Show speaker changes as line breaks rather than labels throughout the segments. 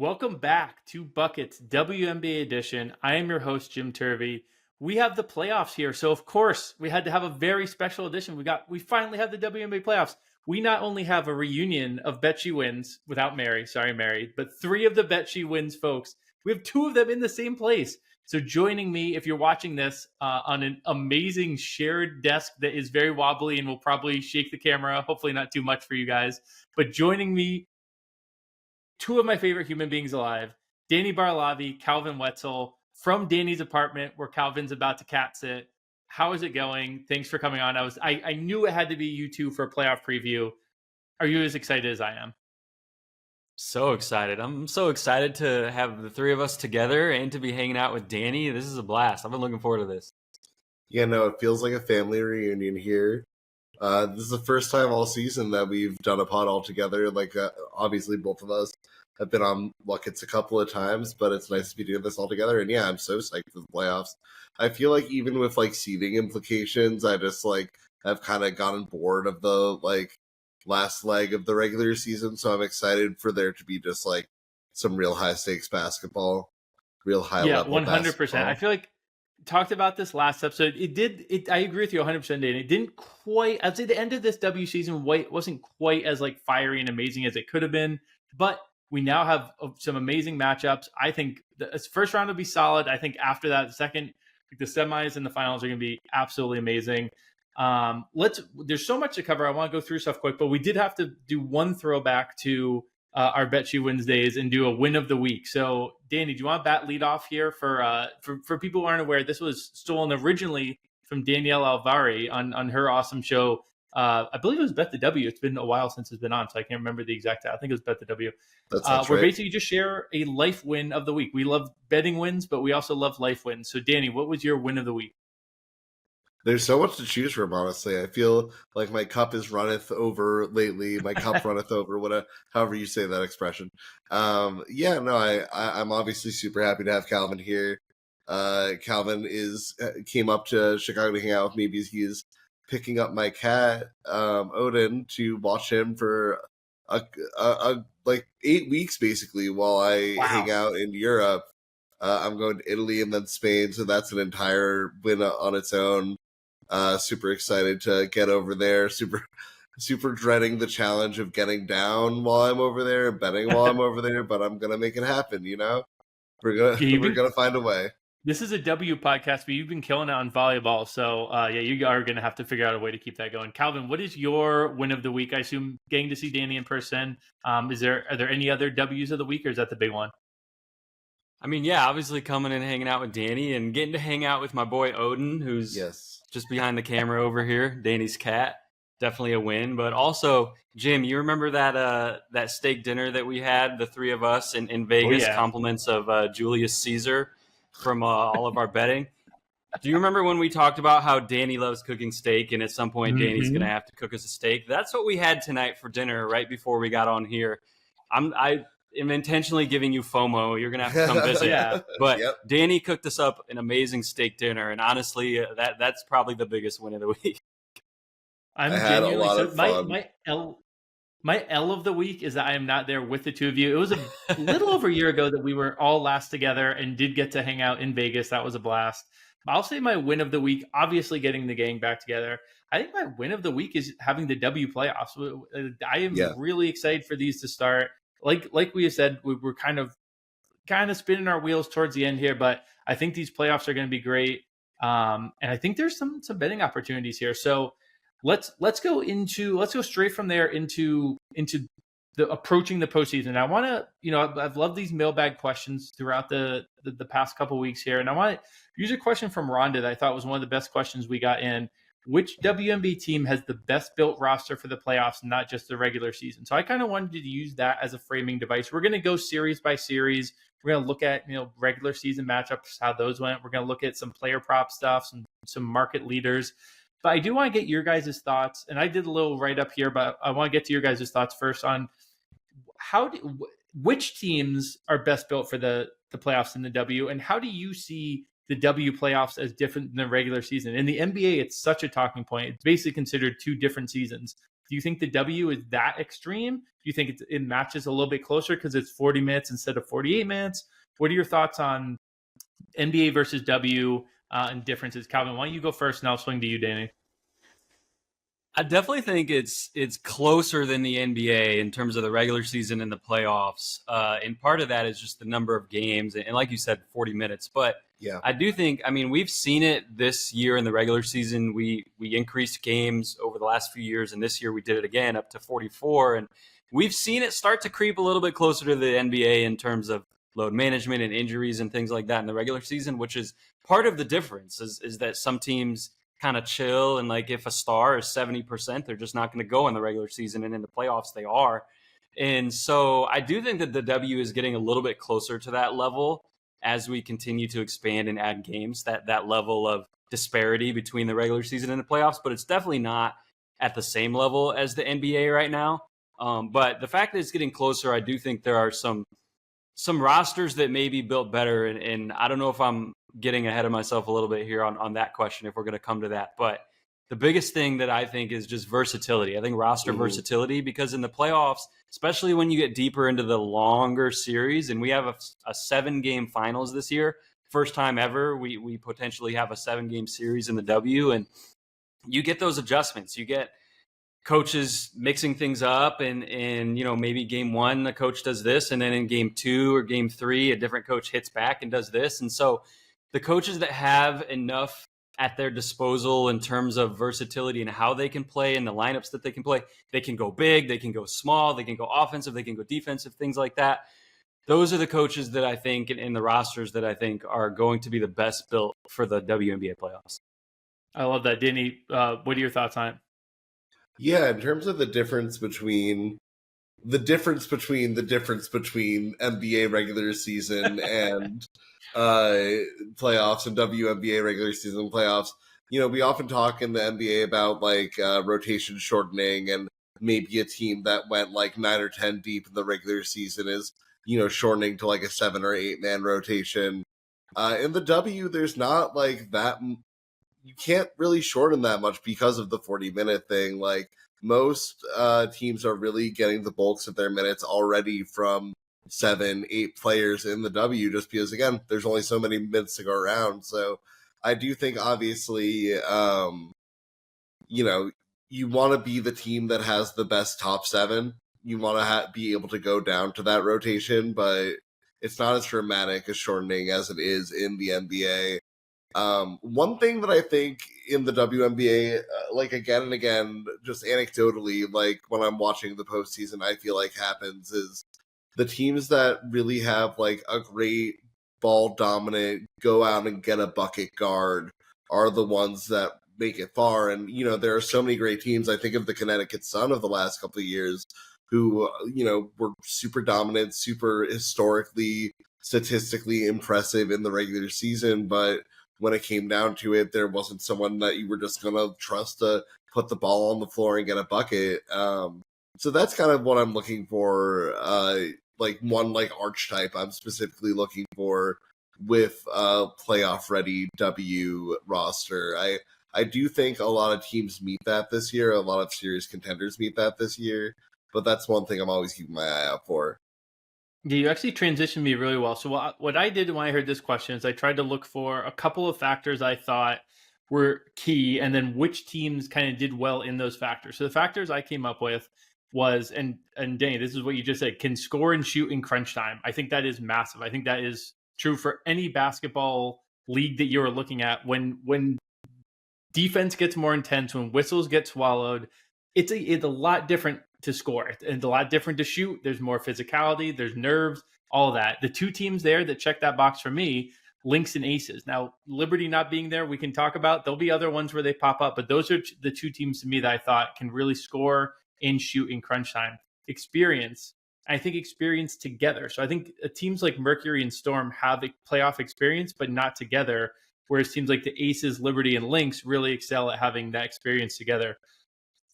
Welcome back to Buckets WNBA edition. I am your host, Jim Turvey. We have the playoffs here, so of course we had to have a very special edition. We finally have the WNBA playoffs. We not only have a reunion of Bet She Wins without Mary, sorry Mary, but three of the Bet She Wins folks. We have two of them in the same place. So joining me, if you're watching this on an amazing shared desk that is very wobbly and will probably shake the camera, hopefully not too much for you guys, but joining me, two of my favorite human beings alive, Danny Barlavi, Calvin Wetzel, from Danny's apartment where Calvin's about to cat sit. How is it going? Thanks for coming on. I knew it had to be you two for a playoff preview. Are you as excited as I am?
So excited. I'm so excited to have the three of us together and to be hanging out with Danny. This is a blast. I've been looking forward to this.
Yeah, no, it feels like a family reunion here. This is the first time all season that we've done a pod all together. Obviously, both of us have been on Buckets a couple of times, but it's nice to be doing this all together. And yeah, I'm so psyched for the playoffs. I feel like even with seeding implications, I just have kind of gotten bored of the last leg of the regular season. So I'm excited for there to be just some real high stakes basketball, real high level.
100%. Basketball. I feel like talked about this last episode. I agree with you 100%, Danny. It didn't quite, I'd say the end of this W season wasn't quite as fiery and amazing as it could have been, but we now have some amazing matchups. I think the first round will be solid. I think after that, the second, the semis and the finals are going to be absolutely amazing. There's so much to cover. I want to go through stuff quick, but we did have to do one throwback to our Bet She Wins days and do a win of the week. So, Danny, do you want to bat lead off here for people who aren't aware? This was stolen originally from Danielle Alvari on her awesome show. I believe it was Bet the W. It's been a while since it's been on, so I can't remember the exact. I think it was Bet the W.
That's
where
right.
basically you just share a life win of the week. We love betting wins, but we also love life wins. So, Danny, what was your win of the week?
There's so much to choose from, honestly. I feel like my cup is runneth over lately. My cup runneth over, however you say that expression. I'm obviously super happy to have Calvin here. Calvin came up to Chicago to hang out with me because he's picking up my cat, Odin, to watch him for 8 weeks basically while I hang out in Europe. I'm going to Italy and then Spain, so that's an entire win on its own. Super excited to get over there. Super dreading the challenge of getting down while I'm over there and betting while I'm over there, but I'm gonna make it happen. We're gonna find a way.
This is a W podcast, but you've been killing it on volleyball, so you are gonna have to figure out a way to keep that going. Calvin, what is your win of the week? I assume getting to see Danny in person. Are there any other W's of the week, or is that the big one?
I mean, yeah, obviously coming and hanging out with Danny and getting to hang out with my boy Odin, who's just behind the camera over here, Danny's cat. Definitely a win. But also, Jim, you remember that steak dinner that we had, the three of us in Vegas, compliments of Julius Caesar from all of our betting? Do you remember when we talked about how Danny loves cooking steak and at some point Danny's going to have to cook us a steak? That's what we had tonight for dinner right before we got on here. I am intentionally giving you FOMO. You're going to have to come visit. But Danny cooked us up an amazing steak dinner, and honestly, that's probably the biggest win of the week.
I'm genuinely so my L of the week is that I am not there with the two of you. It was a little over a year ago that we were all last together and did get to hang out in Vegas. That was a blast. I'll say my win of the week, obviously getting the gang back together. I think my win of the week is having the W playoffs. I am really excited for these to start. Like we have said, we're kind of spinning our wheels towards the end here, but I think these playoffs are going to be great. And I think there's some betting opportunities here. So let's go straight from there into the approaching the postseason. I want to, I've loved these mailbag questions throughout the past couple of weeks here, and I want to use a question from Rhonda that I thought was one of the best questions we got in. Which WNBA team has the best built roster for the playoffs, not just the regular season? So I kind of wanted to use that as a framing device. We're going to go series by series. We're going to look at, regular season matchups, how those went. We're going to look at some player prop stuff, some market leaders. But I do want to get your guys' thoughts. And I did a little write-up here, but I want to get to your guys' thoughts first on which teams are best built for the playoffs in the W, and how do you see the W playoffs as different than the regular season? In the NBA, it's such a talking point. It's basically considered two different seasons. Do you think the W is that extreme? Do you think it matches a little bit closer because it's 40 minutes instead of 48 minutes? What are your thoughts on NBA versus W and differences? Calvin, why don't you go first, and I'll swing to you, Danny.
I definitely think it's closer than the NBA in terms of the regular season and the playoffs. And part of that is just the number of games, and like you said, 40 minutes. But yeah, I do think, I mean, we've seen it this year in the regular season. We increased games over the last few years, and this year we did it again up to 44. And we've seen it start to creep a little bit closer to the NBA in terms of load management and injuries and things like that in the regular season, which is part of the difference is that some teams kind of chill, and like if a star is 70%, they're just not going to go in the regular season, and in the playoffs they are. And so I do think that the W is getting a little bit closer to that level as we continue to expand and add games, that level of disparity between the regular season and the playoffs, but it's definitely not at the same level as the NBA right now. But the fact that it's getting closer, I do think there are some rosters that may be built better, and I don't know if I'm getting ahead of myself a little bit here on that question, if we're going to come to that. But the biggest thing that I think is just versatility. I think roster versatility, because in the playoffs, especially when you get deeper into the longer series, and we have a 7-game finals this year, first time ever, we potentially have a 7-game series in the W, and you get those adjustments. You get coaches mixing things up, and maybe game 1 the coach does this, and then in game 2 or game 3 a different coach hits back and does this. And so the coaches that have enough at their disposal in terms of versatility and how they can play and the lineups that they can play, they can go big, they can go small, they can go offensive, they can go defensive, things like that. Those are the coaches that I think, in the rosters that I think are going to be the best built for the WNBA playoffs.
I love that. Danny, what are your thoughts on it?
Yeah, in terms of the difference between NBA regular season and playoffs and WNBA regular season playoffs, we often talk in the NBA about like rotation shortening, and maybe a team that went like 9 or 10 deep in the regular season is shortening to like a 7 or 8 man rotation. In the W, there's not like that. You can't really shorten that much because of the 40-minute thing. Like, most teams are really getting the bulks of their minutes already from 7, 8 players in the W, just because, again, there's only so many minutes to go around. So I do think, obviously, you want to be the team that has the best top 7. You want to be able to go down to that rotation, but it's not as dramatic as shortening as it is in the NBA. One thing that I think in the WNBA, like again and again, just anecdotally, like when I'm watching the postseason, I feel like happens is the teams that really have like a great ball dominant, go out and get a bucket guard are the ones that make it far. And, there are so many great teams. I think of the Connecticut Sun of the last couple of years who, were super dominant, super historically, statistically impressive in the regular season, but when it came down to it, there wasn't someone that you were just going to trust to put the ball on the floor and get a bucket. So that's kind of what I'm looking for, like one like archetype I'm specifically looking for with a playoff-ready W roster. I do think a lot of teams meet that this year. A lot of serious contenders meet that this year. But that's one thing I'm always keeping my eye out for.
Yeah, you actually transitioned me really well. So what I did when I heard this question is I tried to look for a couple of factors I thought were key, and then which teams kind of did well in those factors. So the factors I came up with was, and Danny, this is what you just said, can score and shoot in crunch time. I think that is massive. I think that is true for any basketball league that you're looking at. When defense gets more intense, when whistles get swallowed, it's a lot different to score and a lot different to shoot. There's more physicality, there's nerves, all of that. The two teams there that check that box for me, Lynx and Aces. Now, Liberty not being there, we can talk about. There'll be other ones where they pop up, but those are the two teams to me that I thought can really score and shoot in crunch time. Experience, I think experience together. So I think teams like Mercury and Storm have a playoff experience, but not together, whereas teams like the Aces, Liberty, and Lynx really excel at having that experience together.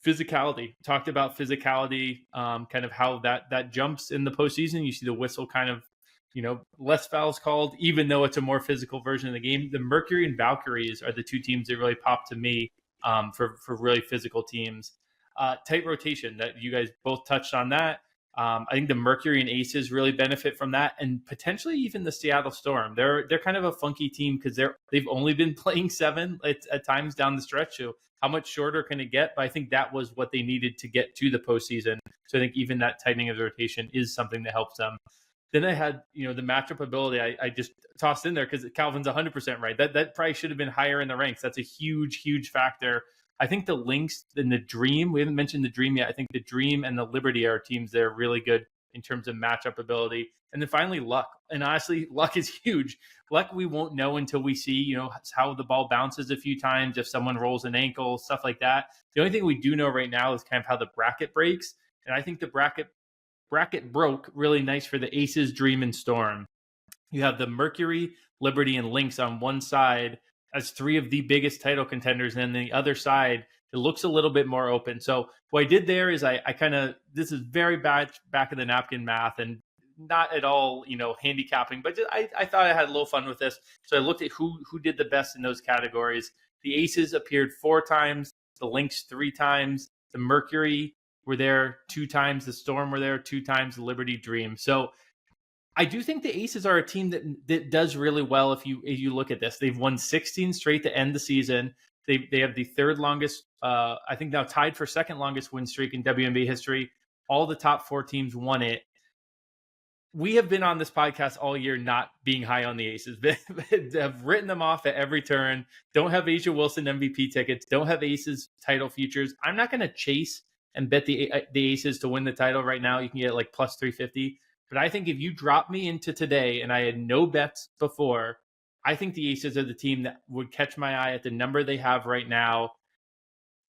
Physicality, talked about physicality, kind of how that jumps in the postseason. You see the whistle kind of, less fouls called, even though it's a more physical version of the game. The Mercury and Valkyries are the two teams that really pop to me for really physical teams. tight rotation that you guys both touched on that. I think the Mercury and Aces really benefit from that, and potentially even the Seattle Storm. They're kind of a funky team because they've only been playing 7 at times down the stretch. So how much shorter can it get? But I think that was what they needed to get to the postseason. So I think even that tightening of the rotation is something that helps them. Then I had, the matchup ability. I just tossed in there because Calvin's 100% right. That probably should have been higher in the ranks. That's a huge, huge factor. I think the Lynx and the Dream, we haven't mentioned the Dream yet. I think the Dream and the Liberty are teams that are really good in terms of matchup ability. And then finally, luck. And honestly, luck is huge. Luck we won't know until we see, how the ball bounces a few times, if someone rolls an ankle, stuff like that. The only thing we do know right now is kind of how the bracket breaks. And I think the bracket broke really nice for the Aces, Dream, and Storm. You have the Mercury, Liberty, and Lynx on one side as 3 of the biggest title contenders. And then the other side, it looks a little bit more open. So what I did there is I kind of, this is very bad back of the napkin math and not at all, handicapping, but I thought I had a little fun with this. So I looked at who did the best in those categories. The Aces appeared 4 times, the Lynx 3 times, the Mercury were there 2 times, the Storm were there 2 times, the Liberty, Dream. So I do think the Aces are a team that does really well. If you look at this, they've won 16 straight to end the season. They have the 3rd longest, I think now tied for 2nd longest win streak in WNBA history. All the top 4 teams won it. We have been on this podcast all year not being high on the Aces. Have written them off at every turn. Don't have Asia Wilson MVP tickets. Don't have Aces title futures. I'm not going to chase and bet the Aces to win the title right now. You can get like plus 350. But I think if you drop me into today and I had no bets before, I think the Aces are the team that would catch my eye at the number they have right now.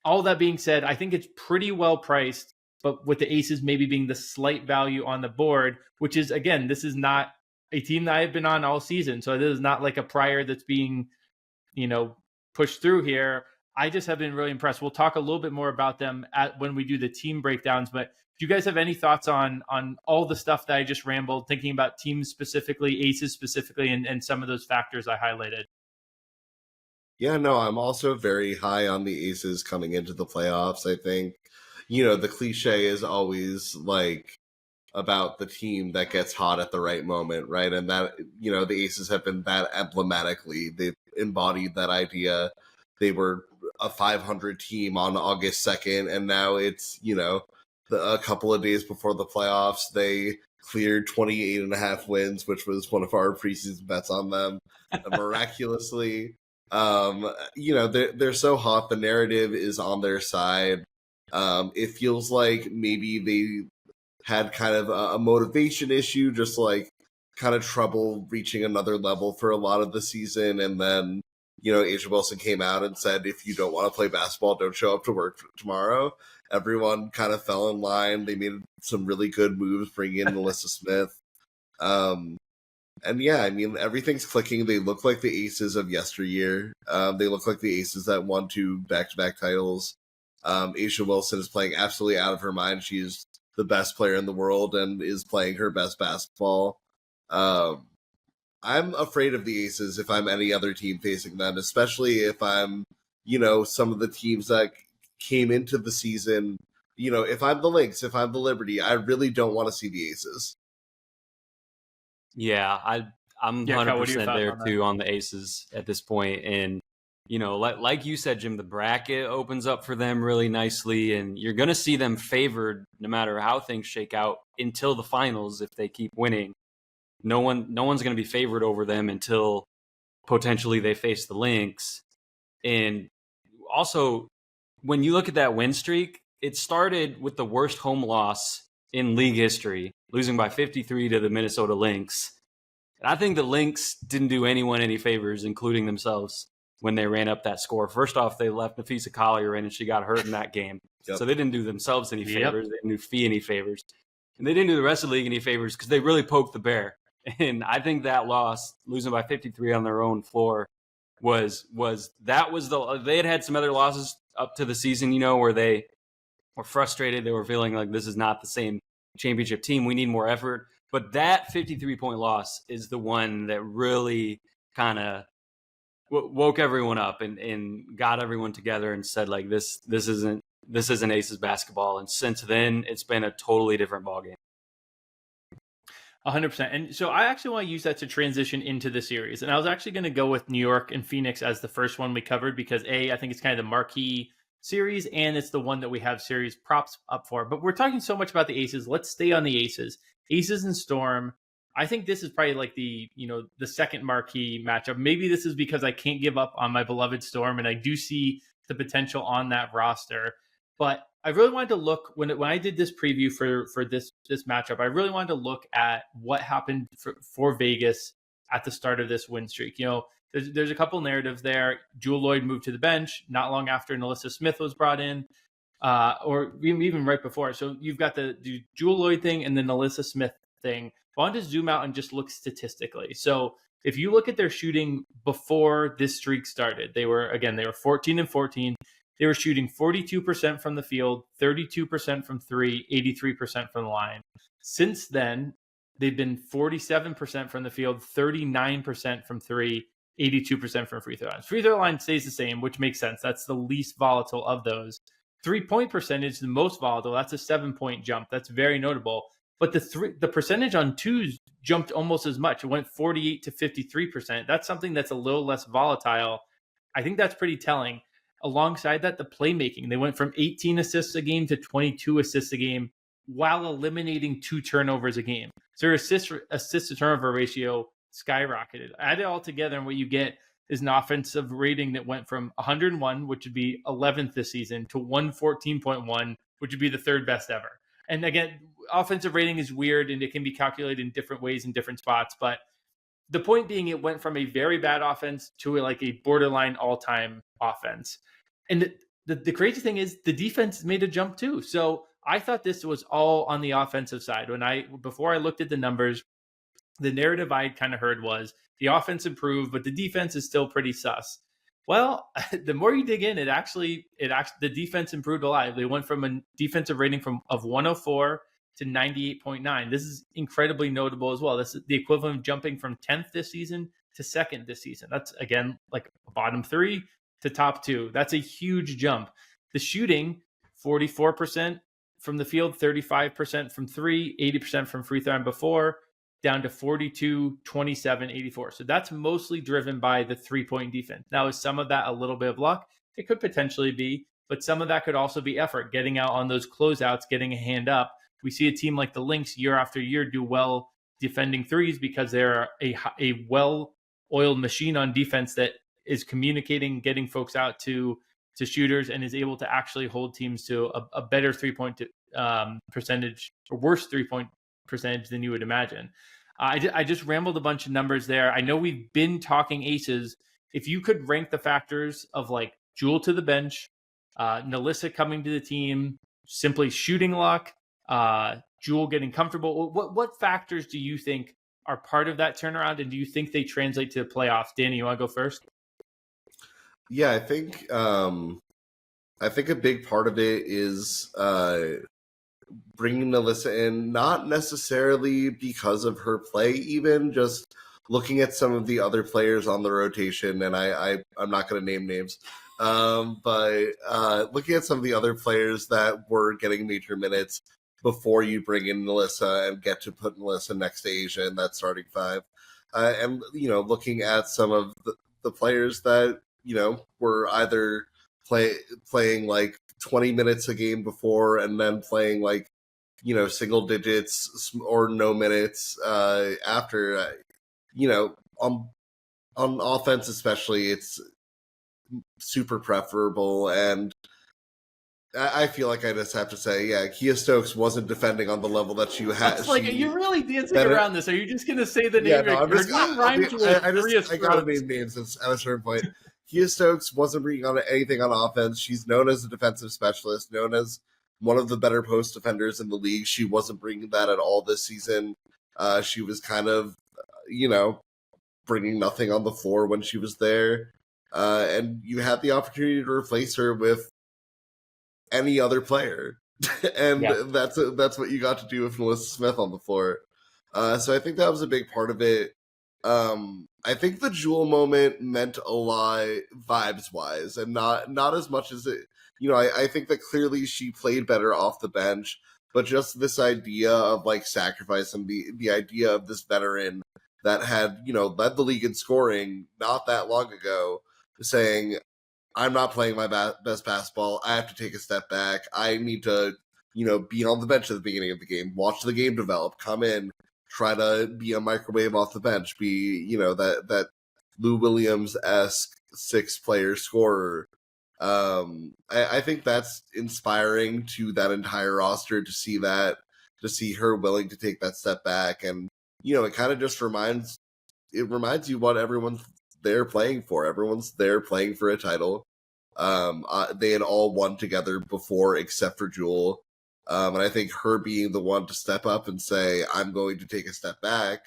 All that being said, I think it's pretty well priced, but with the Aces maybe being the slight value on the board, which is, again, this is not a team that I've been on all season. So this is not like a prior that's being, pushed through here. I just have been really impressed. We'll talk a little bit more about them when we do the team breakdowns, but do you guys have any thoughts on all the stuff that I just rambled, thinking about teams specifically, Aces specifically, and some of those factors I highlighted?
Yeah, no, I'm also very high on the Aces coming into the playoffs. I think, the cliche is always like about the team that gets hot at the right moment, right? And that, the Aces have been that emblematically. They've embodied that idea. They were a 500 team on August 2nd, and now it's, a couple of days before the playoffs, they cleared 28.5 wins, which was one of our preseason bets on them. Miraculously, they're so hot. The narrative is on their side. It feels like maybe they had kind of a motivation issue, just like kind of trouble reaching another level for a lot of the season. And then, Asia Wilson came out and said, if you don't want to play basketball, don't show up to work tomorrow. Everyone kind of fell in line. They made some really good moves, bringing in Melissa Smith. And yeah, I mean, everything's clicking. They look like the Aces of yesteryear. They look like the Aces that won 2 back-to-back titles. Asia Wilson is playing absolutely out of her mind. She's the best player in the world and is playing her best basketball. I'm afraid of the Aces if I'm any other team facing them, especially if I'm, some of the teams that came into the season, if I'm the Lynx, if I'm the Liberty, I really don't want to see the Aces.
Yeah, I'm 100% there too on the Aces at this point. And, like you said, Jim, the bracket opens up for them really nicely, and you're going to see them favored no matter how things shake out until the finals. If they keep winning, no one's going to be favored over them until potentially they face the Lynx. And also, when you look at that win streak, it started with the worst home loss in league history, losing by 53 to the Minnesota Lynx. And I think the Lynx didn't do anyone any favors, including themselves, when they ran up that score. First off, they left Nafisa Collier in, and she got hurt in that game. Yep. So they didn't do themselves any favors. They didn't do Fee any favors. And they didn't do the rest of the league any favors because they really poked the bear. And I think that loss, losing by 53 on their own floor, they had some other losses up to the season, where they were frustrated. They were feeling like this is not the same championship team. We need more effort. But that 53-point loss is the one that really kind of woke everyone up and got everyone together and said, like, this isn't this isn't Aces basketball. And since then, it's been a totally different ballgame.
100%. And so I actually want to use that to transition into the series. And I was actually going to go with New York and Phoenix as the first one we covered because I think it's kind of the marquee series and it's the one that we have series props up for. But we're talking so much about the Aces. Let's stay on the Aces. Aces and Storm. I think this is probably like the second marquee matchup. Maybe this is because I can't give up on my beloved Storm and I do see the potential on that roster. But I really wanted to look when I did this preview for this matchup. I really wanted to look at what happened for Vegas at the start of this win streak. There's a couple narratives there. Jewel Lloyd moved to the bench not long after NaLyssa Smith was brought in, or even right before. So you've got the Jewel Lloyd thing and the NaLyssa Smith thing. I wanted to zoom out and just look statistically. So if you look at their shooting before this streak started, they were 14 and 14. They were shooting 42% from the field, 32% from three, 83% from the line. Since then, they've been 47% from the field, 39% from three, 82% from free throw line. Free throw line stays the same, which makes sense. That's the least volatile of those. 3-point percentage, the most volatile. That's a 7-point jump. That's very notable. But the percentage on twos jumped almost as much. It went 48 to 53%. That's something that's a little less volatile. I think that's pretty telling. Alongside that, the playmaking. They went from 18 assists a game to 22 assists a game while eliminating 2 turnovers a game. So their assist to turnover ratio skyrocketed. Add it all together, and what you get is an offensive rating that went from 101, which would be 11th this season, to 114.1, which would be the 3rd best ever. And again, offensive rating is weird, and it can be calculated in different ways in different spots. But the point being, it went from a very bad offense to like a borderline all-time offense. And the crazy thing is the defense made a jump too. So I thought this was all on the offensive side. Before I looked at the numbers, the narrative I kind of heard was the offense improved, but the defense is still pretty sus. Well, the more you dig in, the defense improved a lot. They went from a defensive rating of 104 to 98.9. This is incredibly notable as well. This is the equivalent of jumping from 10th this season to 2nd this season. That's, again, like bottom 3 to top 2. That's a huge jump. The shooting, 44% from the field, 35% from 3, 80% from free throw and before, down to 42, 27, 84. So that's mostly driven by the 3-point defense. Now, is some of that a little bit of luck? It could potentially be, but some of that could also be effort, getting out on those closeouts, getting a hand up. We see a team like the Lynx year after year do well defending threes because they're a well-oiled machine on defense that is communicating, getting folks out to shooters, and is able to actually hold teams to a better 3-point percentage, or worse 3-point percentage than you would imagine. I just rambled a bunch of numbers there. I know we've been talking Aces. If you could rank the factors of like Jewel to the bench, NaLyssa coming to the team, simply shooting luck, Jewel getting comfortable, what factors do you think are part of that turnaround, and do you think they translate to the playoffs? Danny, you want to go first?
Yeah, I think a big part of it is bringing NaLyssa in, not necessarily because of her play, even just looking at some of the other players on the rotation, and I'm not going to name names, but looking at some of the other players that were getting major minutes before you bring in NaLyssa and get to put NaLyssa next to Asia in that starting 5, and looking at some of the players that were either playing like 20 minutes a game before and then playing like single digits or no minutes after. On offense especially, it's super preferable, and I feel like I just have to say, yeah, Kia Stokes wasn't defending on the level that you had.
It's like, you're really dancing around this. Are you just going to say the name? Yeah, no,
I got to name names at a certain point. Kia Stokes wasn't bringing on anything on offense. She's known as a defensive specialist, known as one of the better post defenders in the league. She wasn't bringing that at all this season. She was kind of, bringing nothing on the floor when she was there. And you had the opportunity to replace her with any other player. And that's what you got to do with NaLyssa Smith on the floor. So I think that was a big part of it. I think the Jewel moment meant a lot vibes-wise, and not as much as it. I think that clearly she played better off the bench, but just this idea of like sacrifice and the idea of this veteran that had, led the league in scoring not that long ago, saying, I'm not playing my best basketball. I have to take a step back. I need to, be on the bench at the beginning of the game, watch the game develop, come in, try to be a microwave off the bench, be, that Lou Williams-esque 6-player scorer. I think that's inspiring to that entire roster to see her willing to take that step back. And, it kind of just reminds you what everyone's there playing for. Everyone's there playing for a title. They had all won together before except for Jewel. And I think her being the one to step up and say, I'm going to take a step back,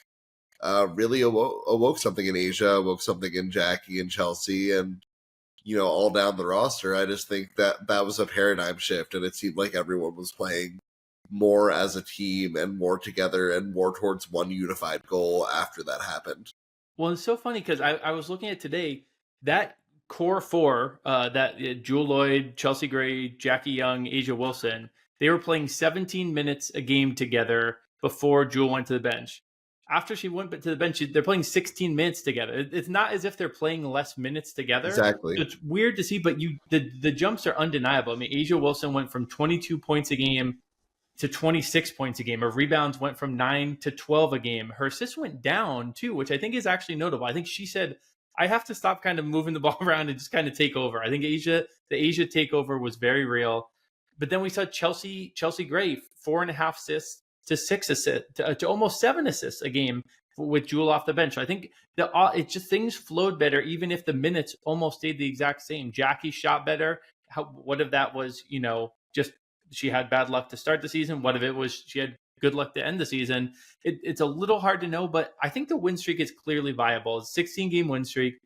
really awoke something in Asia, awoke something in Jackie and Chelsea, and, all down the roster. I just think that was a paradigm shift, and it seemed like everyone was playing more as a team and more together and more towards one unified goal after that happened.
Well, it's so funny because I was looking at today, that core four, that Jewel Lloyd, Chelsea Gray, Jackie Young, Asia Wilson, they were playing 17 minutes a game together before Jewel went to the bench. After she went to the bench, they're playing 16 minutes together. It's not as if they're playing less minutes together.
Exactly.
So it's weird to see, but the jumps are undeniable. I mean, Asia Wilson went from 22 points a game to 26 points a game. Her rebounds went from 9 to 12 a game. Her assists went down too, which I think is actually notable. I think she said, I have to stop kind of moving the ball around and just kind of take over. I think the Asia takeover was very real. But then we saw Chelsea Gray, 4.5 assists to 6 assists to almost 7 assists a game with Jewel off the bench. So I think it just things flowed better, even if the minutes almost stayed the exact same. Jackie shot better. What if that was, just she had bad luck to start the season? What if it was she had good luck to end the season? It's a little hard to know, but I think the win streak is clearly viable. It's a 16-game win streak.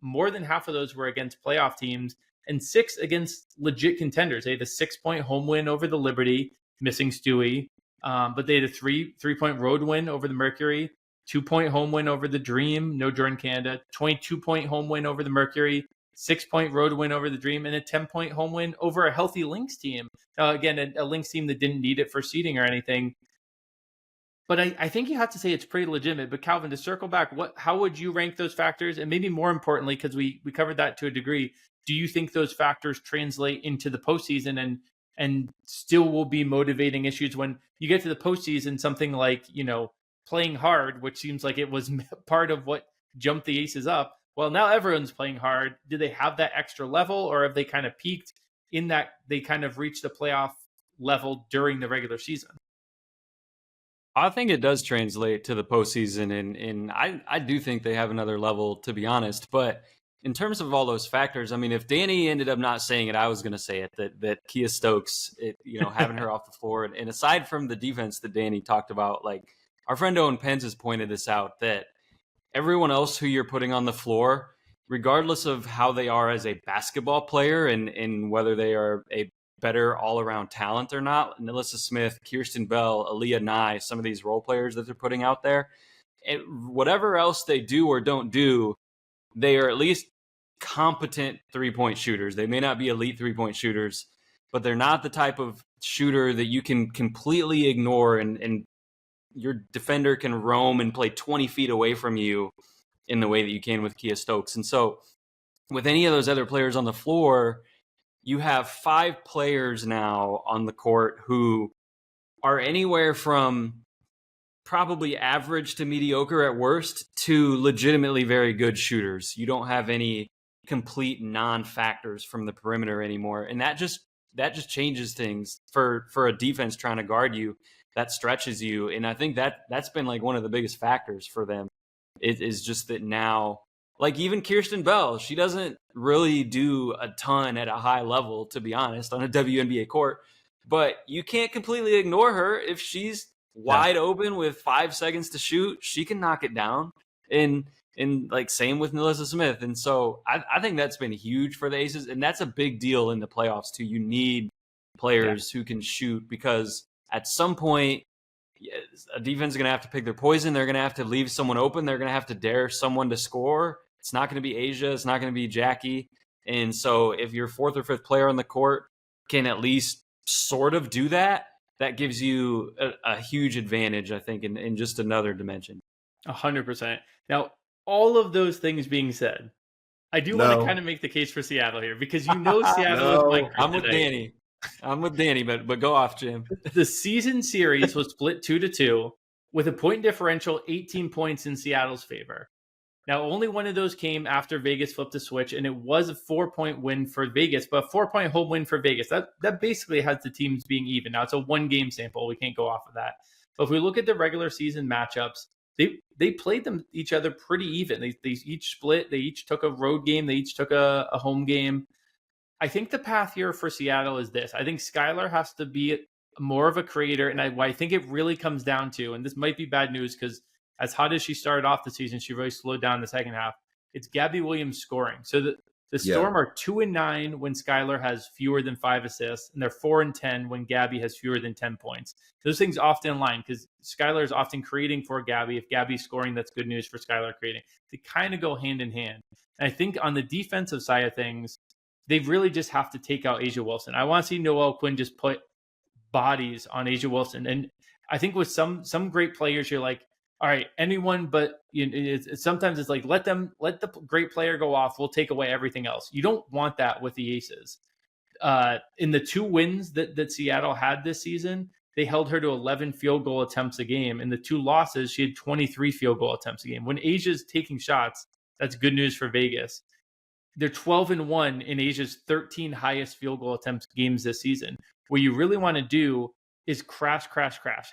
More than half of those were against playoff teams, and 6 against legit contenders. They had a 6-point home win over the Liberty, missing Stewie. But they had a 3-point road win over the Mercury, 2-point home win over the Dream, no Jordan Canada, 22-point home win over the Mercury, 6-point road win over the Dream, and a 10-point home win over a healthy Lynx team. Again, a Lynx team that didn't need it for seeding or anything. But I think you have to say it's pretty legitimate. But Calvin, to circle back, how would you rank those factors? And maybe more importantly, because we covered that to a degree, do you think those factors translate into the postseason and still will be motivating issues when you get to the postseason? Something like, playing hard, which seems like it was part of what jumped the Aces up. Well, now everyone's playing hard. Do they have that extra level, or have they kind of peaked in that they kind of reached the playoff level during the regular season?
I think it does translate to the postseason, and I do think they have another level, to be honest. But in terms of all those factors, I mean, if Danny ended up not saying it, I was going to say it, that Kia Stokes, having her off the floor. And aside from the defense that Danny talked about, like our friend Owen Pence has pointed this out, that everyone else who you're putting on the floor, regardless of how they are as a basketball player and whether they are a better all-around talent or not, Nilissa Smith, Kirsten Bell, Aaliyah Nye, some of these role players that they're putting out there, whatever else they do or don't do, they are at least competent three-point shooters. They may not be elite three-point shooters, but they're not the type of shooter that you can completely ignore and your defender can roam and play 20 feet away from you in the way that you can with Kia Stokes. And so with any of those other players on the floor, you have 5 players now on the court who are anywhere from probably average to mediocre at worst to legitimately very good shooters. You don't have any complete non-factors from the perimeter anymore. And that just changes things for a defense trying to guard you. That stretches you. And I think that's been like one of the biggest factors for them. It is just that now, like even Kirsten Bell, she doesn't really do a ton at a high level, to be honest, on a WNBA court. But you can't completely ignore her. If she's wide open with 5 seconds to shoot, she can knock it down. And like same with Nilissa Smith. And so I think that's been huge for the Aces. And that's a big deal in the playoffs too. You need players who can shoot, because at some point, a defense is going to have to pick their poison. They're going to have to leave someone open. They're going to have to dare someone to score. It's not going to be Asia. It's not going to be Jackie. And so if your fourth or fifth player on the court can at least sort of do that, that gives you a huge advantage, I think, in just another dimension.
100%. Now, all of those things being said, I do want to kind of make the case for Seattle here, because Seattle is my kryptonite.
I'm with Danny, but go off, Jim.
The season series was split 2-2 with a point differential 18 points in Seattle's favor. Now, only one of those came after Vegas flipped the switch, and it was a 4-point win for Vegas, but a 4-point home win for Vegas. That basically has the teams being even. Now, it's a one-game sample. We can't go off of that. But if we look at the regular season matchups, they played each other pretty even. They each split. They each took a road game. They each took a home game. I think the path here for Seattle is this. I think Skylar has to be more of a creator, and I think it really comes down to, and this might be bad news because as hot as she started off the season, she really slowed down in the second half. It's Gabby Williams scoring. So the Storm are 2-9 when Skylar has fewer than 5 assists, and they're 4-10 when Gabby has fewer than 10 points. Those things often align because Skylar is often creating for Gabby. If Gabby's scoring, that's good news for Skylar creating. They kind of go hand in hand. And I think on the defensive side of things, they really just have to take out A'ja Wilson. I want to see Noelle Quinn just put bodies on A'ja Wilson. And I think with some great players, you're like, all right, anyone but sometimes it's like let the great player go off. We'll take away everything else. You don't want that with the Aces. In the 2 wins that Seattle had this season, they held her to 11 field goal attempts a game. In the 2 losses, she had 23 field goal attempts a game. When Asia's taking shots, that's good news for Vegas. They're 12-1 in Asia's 13 highest field goal attempts games this season. What you really want to do is crash.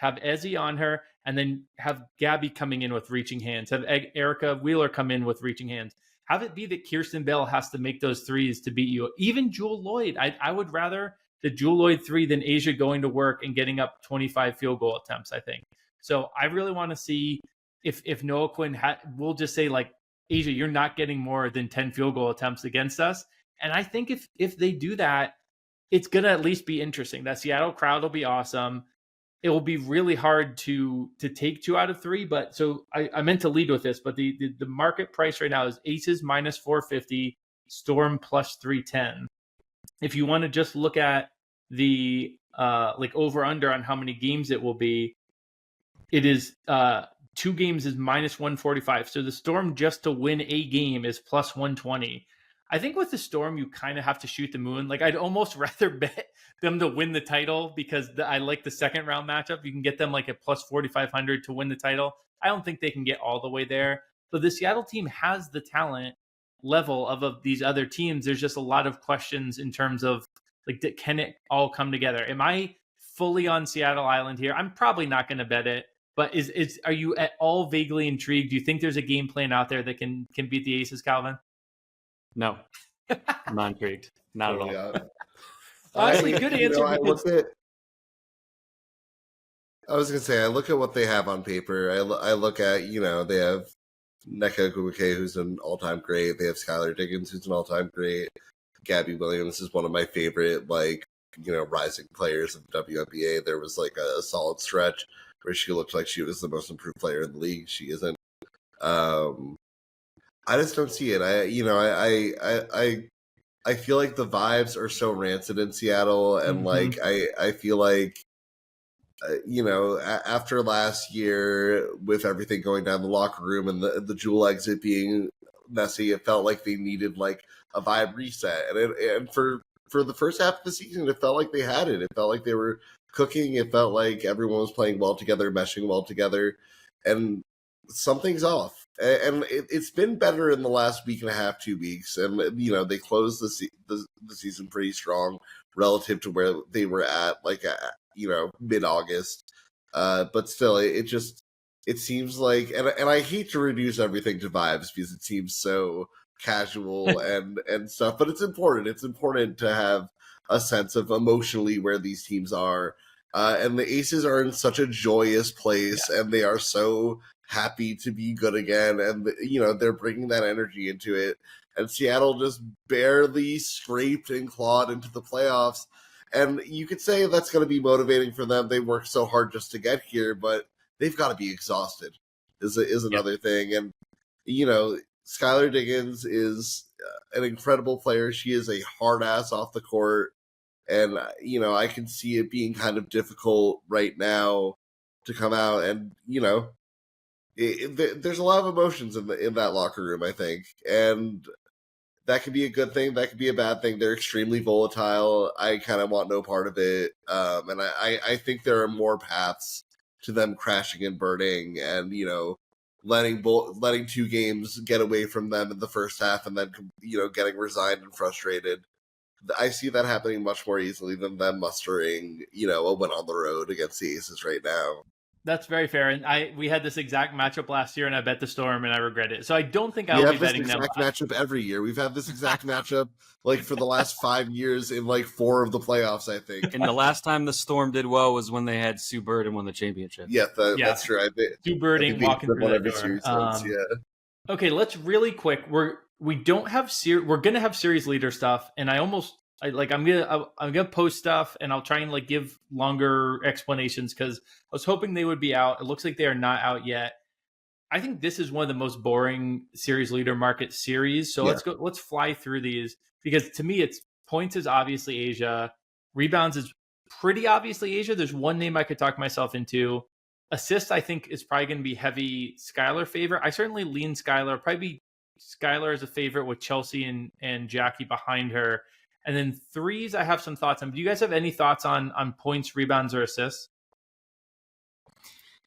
Have Ezzy on her, and then have Gabby coming in with reaching hands. Have Erica Wheeler come in with reaching hands. Have it be that Kirsten Bell has to make those threes to beat you. Even Jewel Lloyd. I would rather the Jewel Lloyd 3 than A'ja going to work and getting up 25 field goal attempts, I think. So I really want to see if Noelle Quinn, we'll just say like, A'ja, you're not getting more than 10 field goal attempts against us. And I think if they do that, it's going to at least be interesting. That Seattle crowd will be awesome. It will be really hard to take 2 out of 3. But so I meant to lead with this, but the market price right now is Aces minus 450, Storm plus 310. If you want to just look at the like over under on how many games it will be, it is 2 games is minus 145. So the Storm just to win a game is plus 120. I think with the Storm, you kind of have to shoot the moon. Like I'd almost rather bet them to win the title because I like the second round matchup. You can get them like a plus 4,500 to win the title. I don't think they can get all the way there. But the Seattle team has the talent level of these other teams. There's just a lot of questions in terms of like, can it all come together? Am I fully on Seattle Island here? I'm probably not going to bet it. But are you at all vaguely intrigued? Do you think there's a game plan out there that can beat the Aces, Calvin?
No, I'm not intrigued. Not at all.
Yeah.
Honestly, good answer.
I was going to say, I look at what they have on paper. I look at, they have Nneka Ogwumike, who's an all-time great. They have Skylar Diggins, who's an all-time great. Gabby Williams is one of my favorite, rising players of WNBA. There was like a solid stretch where she looked like she was the most improved player in the league. She isn't. I just don't see it. I feel like the vibes are so rancid in Seattle, and I feel like after last year with everything going down the locker room and the Jewel exit being messy, it felt like they needed like a vibe reset, and for the first half of the season, it felt like they had it. It felt like they were cooking. It felt like everyone was playing well together, meshing well together, and something's off. And it's been better in the last week and a half, 2 weeks. And, they closed the season pretty strong relative to where they were at, mid-August. But still, it seems like, and I hate to reduce everything to vibes because it seems so casual and stuff, but it's important. It's important to have a sense of emotionally where these teams are. And the Aces are in such a joyous place, and they are so happy to be good again, and they're bringing that energy into it. And Seattle just barely scraped and clawed into the playoffs, and you could say that's going to be motivating for them. They worked so hard just to get here, but they've got to be exhausted is another thing. And Skylar Diggins is an incredible player. She is a hard ass off the court. And, I can see it being kind of difficult right now to come out. And, there's a lot of emotions in that locker room, I think. And that could be a good thing. That could be a bad thing. They're extremely volatile. I kind of want no part of it. And I think there are more paths to them crashing and burning and, letting two games get away from them in the first half and then, getting resigned and frustrated. I see that happening much more easily than them mustering, a win on the road against the Aces right now.
That's very fair. And we had this exact matchup last year, and I bet the Storm, and I regret it. So I don't think I'll be betting them.
We have this exact matchup every year. We've had this exact matchup for the last 5 years in 4 of the playoffs, I think.
And the last time the Storm did well was when they had Sue Bird and won the championship.
Yeah, that's true.
Sue Bird ain't walking through that door. Okay, let's really quick. We're going to have series leader stuff, and I'm gonna post stuff, and I'll try and give longer explanations because I was hoping they would be out. It looks like they are not out yet. I think this is one of the most boring series leader market series. So let's fly through these because to me, it's points is obviously Asia, rebounds is pretty obviously Asia. There's one name I could talk myself into. Assists, I think, is probably going to be heavy Skylar favorite. I certainly lean Skylar. Probably be Skylar as a favorite with Chelsea and Jackie behind her. And then threes, I have some thoughts on. Do you guys have any thoughts on points, rebounds, or assists?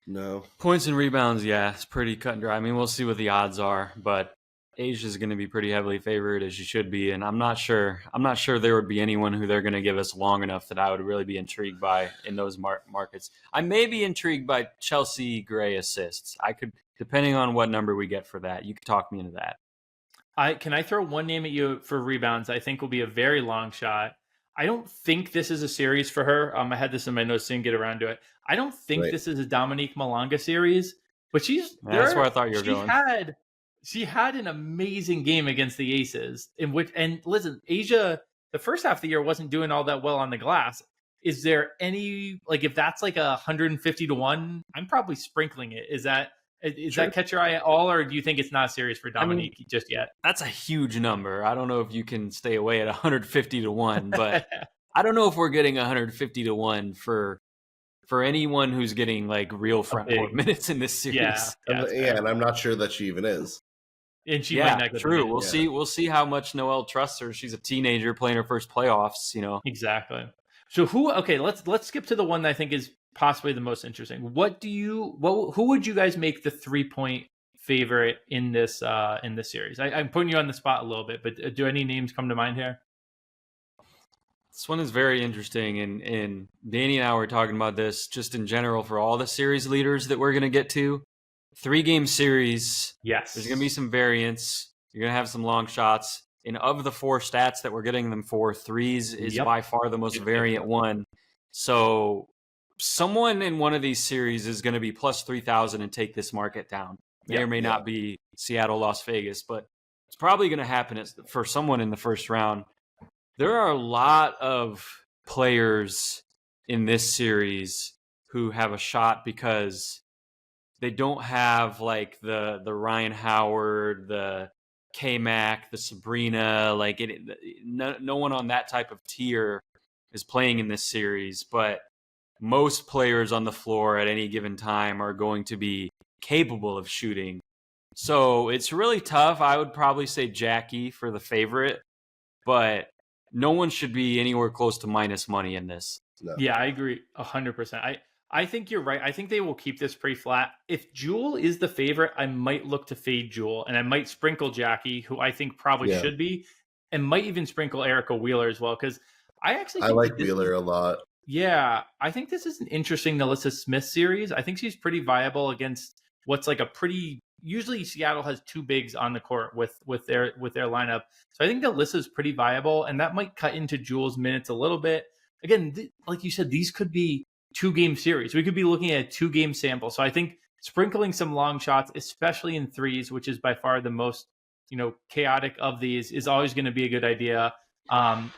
No.
Points and rebounds, yeah, it's pretty cut and dry. I mean, we'll see what the odds are, but Asia's going to be pretty heavily favored, as she should be. And I'm not sure there would be anyone who they're going to give us long enough that I would really be intrigued by in those markets. I may be intrigued by Chelsea Gray assists. I could, depending on what number we get for that. You could talk me into that.
Can I throw one name at you for rebounds? I think will be a very long shot. I don't think this is a series for her. I had this in my notes, didn't get around to it. I don't think this is a Dominique Malanga series, but
that's where I thought you were going.
She had an amazing game against the Aces and listen, Asia, the first half of the year wasn't doing all that well on the glass. Is there any, if that's 150 to 1, I'm probably sprinkling it. Is that catch your eye at all, or do you think it's not serious for Dominique just yet?
That's a huge number. I don't know if you can stay away at 150 to 1, but I don't know if we're getting 150 to 1 for anyone who's getting real front court minutes in this series.
And I'm not sure that she even is.
And she might not get
true. We'll see how much Noelle trusts her. She's a teenager playing her first playoffs,
Exactly. So let's skip to the one that I think is possibly the most interesting. Who would you guys make the 3-point favorite in this series? I'm putting you on the spot a little bit, but do any names come to mind here?
This one is very interesting, and Danny and I were talking about this just in general for all the series leaders that we're going to get to. 3-game series.
Yes.
There's going to be some variance. You're going to have some long shots. And of the 4 stats that we're getting them for, threes is by far the most variant one. So someone in one of these series is going to be plus 3,000 and take this market down. May or may not be Seattle, Las Vegas, but it's probably going to happen for someone in the first round. There are a lot of players in this series who have a shot because they don't have the Ryan Howard, the K-Mac, the Sabrina, no one on that type of tier is playing in this series, but most players on the floor at any given time are going to be capable of shooting. So it's really tough. I would probably say Jackie for the favorite, but no one should be anywhere close to minus money in this.
No.
Yeah, I agree 100%. I think you're right. I think they will keep this pretty flat. If Jewel is the favorite, I might look to fade Jewel, and I might sprinkle Jackie, who I think probably should be, and might even sprinkle Erica Wheeler as well, because I
like Wheeler a lot.
Yeah, I think this is an interesting Alyssa Smith series. I think she's pretty viable against what's usually Seattle has 2 bigs on the court with their lineup. So I think Alyssa's pretty viable, and that might cut into Jewel's minutes a little bit. Again, like you said, these could be 2-game series. We could be looking at a 2-game sample. So I think sprinkling some long shots, especially in threes, which is by far the most, chaotic of these, is always going to be a good idea.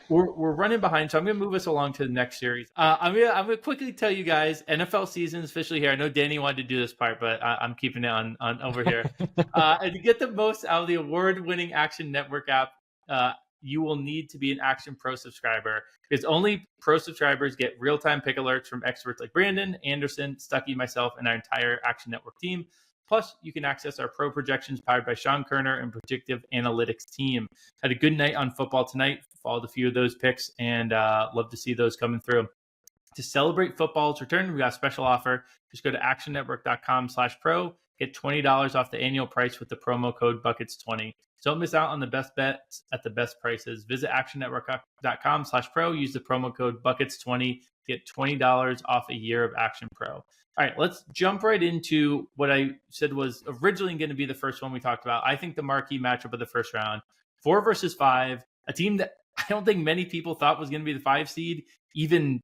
We're running behind, so I'm going to move us along to the next series. I'm gonna quickly tell you guys, NFL season is officially here. I know Danny wanted to do this part, but I'm keeping it on over here. And to get the most out of the award-winning Action Network app, you will need to be an Action Pro subscriber, because only Pro subscribers get real-time pick alerts from experts like Brandon, Anderson, Stuckey, myself, and our entire Action Network team. Plus, you can access our pro projections powered by Sean Kerner and predictive analytics team. Had a good night on football tonight. Followed a few of those picks, and love to see those coming through. To celebrate football's return, we got a special offer. Just go to actionnetwork.com/pro. Get $20 off the annual price with the promo code Buckets20. Don't miss out on the best bets at the best prices. Visit actionnetwork.com/pro. Use the promo code Buckets20. Get $20 off a year of Action Pro. All right, let's jump right into what I said was originally going to be the first one we talked about. I think the marquee matchup of the first round, 4 versus 5, a team that I don't think many people thought was going to be the 5 seed, even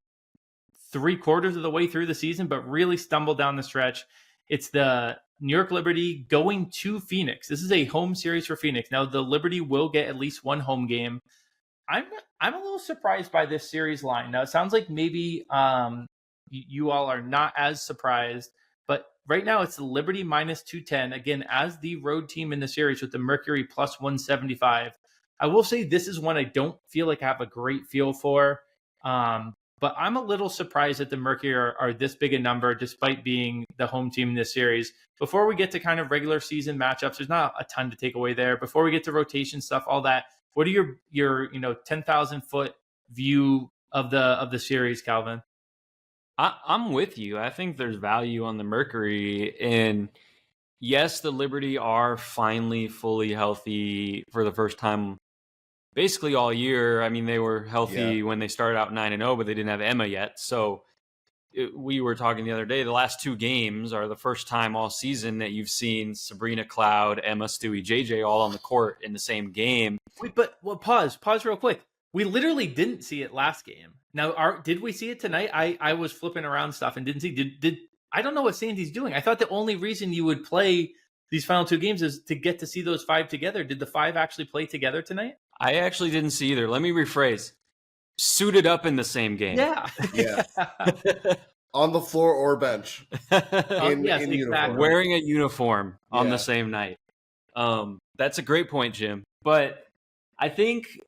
3/4 of the way through the season, but really stumbled down the stretch. It's the New York Liberty going to Phoenix. This is a home series for Phoenix. Now, the Liberty will get at least one home game. I'm a little surprised by this series line. Now, it sounds like maybe you all are not as surprised, but right now it's the Liberty -210, again, as the road team in the series, with the Mercury +175. I will say this is one I don't feel like I have a great feel for, but I'm a little surprised that the Mercury are this big a number, despite being the home team in this series. Before we get to kind of regular season matchups, there's not a ton to take away there. Before we get to rotation stuff, all that, what are your 10,000 foot view of the series, Calvin?
I'm with you. I think there's value on the Mercury, and yes, the Liberty are finally fully healthy for the first time basically all year. I mean, they were healthy when they started out 9-0, but they didn't have Emma yet. So we were talking the other day, the last 2 games are the first time all season that you've seen Sabrina Cloud, Emma, Stewie, JJ all on the court in the same game.
Wait, but pause real quick. We literally didn't see it last game. Now, did we see it tonight? I was flipping around stuff and didn't see. Did I don't know what Sandy's doing. I thought the only reason you would play these final 2 games is to get to see those 5 together. Did the 5 actually play together tonight?
I actually didn't see either. Let me rephrase. Suited up in the same game.
Yeah.
On the floor or bench.
in uniform. Wearing a uniform on the same night. That's a great point, Jim. But I think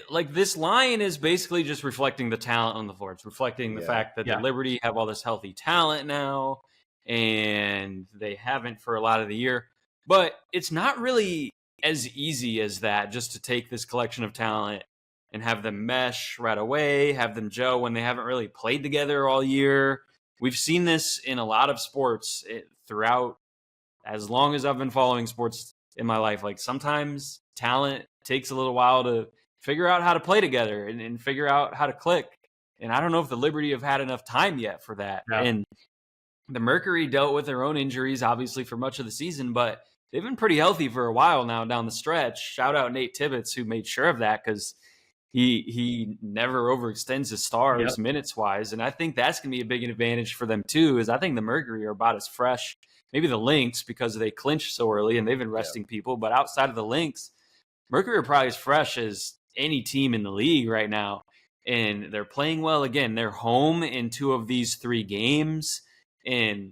like this line is basically just reflecting the talent on the floor. It's reflecting the fact that the Liberty have all this healthy talent now, and they haven't for a lot of the year. But it's not really as easy as that, just to take this collection of talent and have them mesh right away, have them gel when they haven't really played together all year. We've seen this in a lot of sports throughout as long as I've been following sports in my life. Like, sometimes talent takes a little while to figure out how to play together and figure out how to click. And I don't know if the Liberty have had enough time yet for that. Yeah. And the Mercury dealt with their own injuries, obviously, for much of the season, but they've been pretty healthy for a while now down the stretch. Shout out Nate Tibbetts, who made sure of that, because he never overextends his stars minutes-wise. And I think that's going to be a big advantage for them, too, is I think the Mercury are about as fresh. Maybe the Lynx, because they clinched so early and they've been resting people. But outside of the Lynx, Mercury are probably as fresh as any team in the league right now. And they're playing well. Again, they're home in 2 of these 3 games. And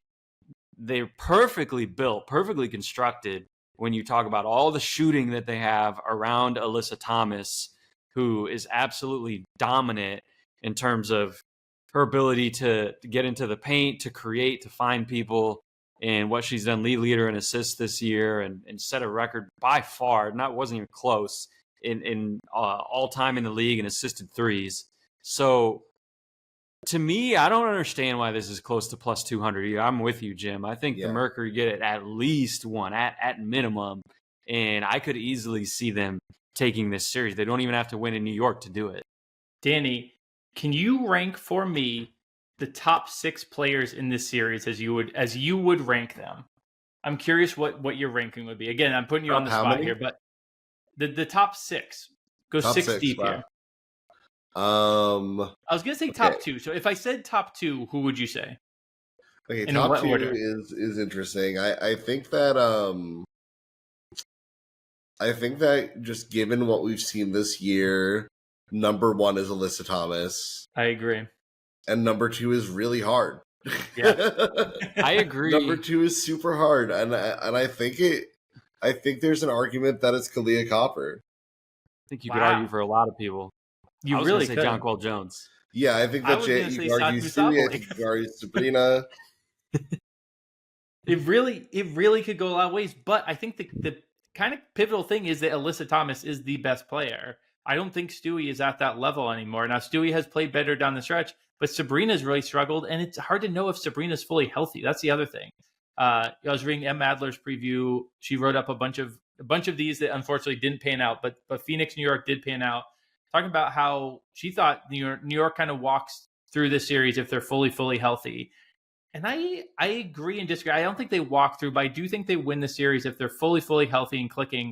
they're perfectly built, perfectly constructed when you talk about all the shooting that they have around Alyssa Thomas, who is absolutely dominant in terms of her ability to get into the paint, to create, to find people, and what she's done, leader in assists this year, and set a record by far, wasn't even close, in all time in the league in assisted threes. So to me, I don't understand why this is close to plus 200. I'm with you, Jim. I think the Mercury get it at least one, at minimum, and I could easily see them taking this series. They don't even have to win in New York to do it.
Danny, can you rank for me the top 6 players in this series as you would rank them? I'm curious what your ranking would be. Again, I'm putting you on the spot here, but the top 6. Go top 6 deep here. I was gonna say top 2. So if I said top 2, who would you say?
Okay, top 2 is interesting. I think that I think that just given what we've seen this year, number 1 is Alyssa Thomas.
I agree.
And number 2 is really hard.
Yeah.
I agree.
Number 2 is super hard. And I think there's an argument that it's Kalia Copper.
I think you could argue for a lot of people.
You really
say Jonquel Jones.
Yeah, I think that you could argue Stewie, I think you could argue Sabrina.
It really could go a lot of ways, but I think the kind of pivotal thing is that Alyssa Thomas is the best player. I don't think Stewie is at that level anymore. Now, Stewie has played better down the stretch, but Sabrina's really struggled, and it's hard to know if Sabrina's fully healthy. That's the other thing. I was reading Em Adler's preview. She wrote up a bunch of these that unfortunately didn't pan out, but Phoenix, New York did pan out. Talking about how she thought New York kind of walks through this series if they're fully healthy. And I agree and disagree. I don't think they walk through, but I do think they win the series if they're fully healthy and clicking.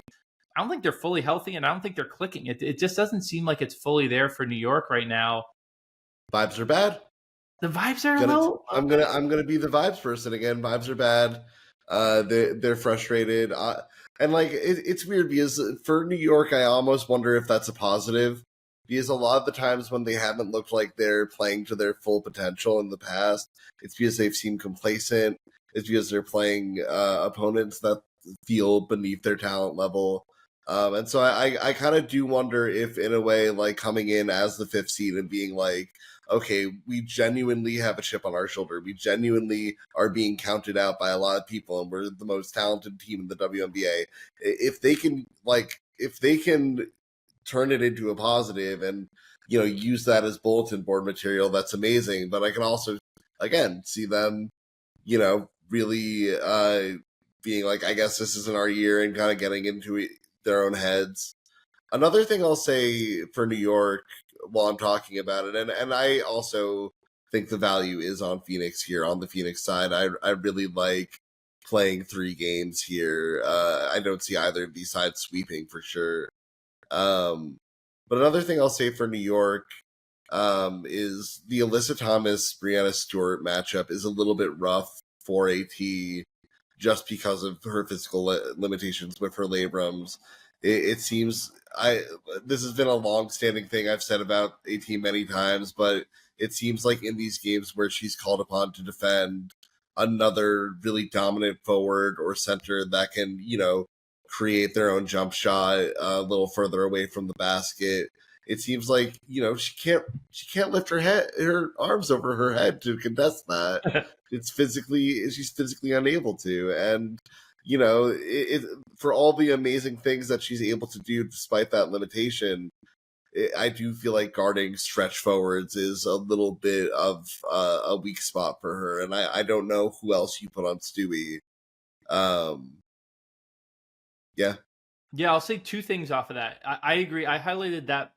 I don't think they're fully healthy, and I don't think they're clicking. It just doesn't seem like it's fully there for New York right now.
Vibes are bad.
The vibes are low.
I'm gonna be the vibes person again. Vibes are bad. They're frustrated. And like it's weird because for New York, I almost wonder if that's a positive. Because a lot of the times when they haven't looked like they're playing to their full potential in the past, it's because they've seemed complacent. It's because they're playing opponents that feel beneath their talent level. And so I kind of do wonder if, in a way, like coming in as the 5th seed and being like, okay, we genuinely have a chip on our shoulder. We genuinely are being counted out by a lot of people, and we're the most talented team in the WNBA. If they can turn it into a positive and, you know, use that as bulletin board material, that's amazing. But I can also, again, see them, you know, really being like, I guess this isn't our year, and kind of getting into their own heads. Another thing I'll say for New York while I'm talking about it, and I also think the value is on Phoenix here, on the Phoenix side. I really like playing 3 games here. I don't see either of these sides sweeping for sure. But another thing I'll say for New York is the Alyssa Thomas Brianna Stewart matchup is a little bit rough for AT just because of her physical limitations with her labrums. It seems this has been a long-standing thing I've said about AT many times, but it seems like in these games where she's called upon to defend another really dominant forward or center that can, you know, create their own jump shot a little further away from the basket, it seems like, you know, she can't lift her arms over her head to contest that. She's physically unable to. And, you know, for all the amazing things that she's able to do despite that limitation, I do feel like guarding stretch forwards is a little bit of a weak spot for her. And I don't know who else you put on Stewie. Yeah.
Yeah, I'll say 2 things off of that. I agree. I highlighted that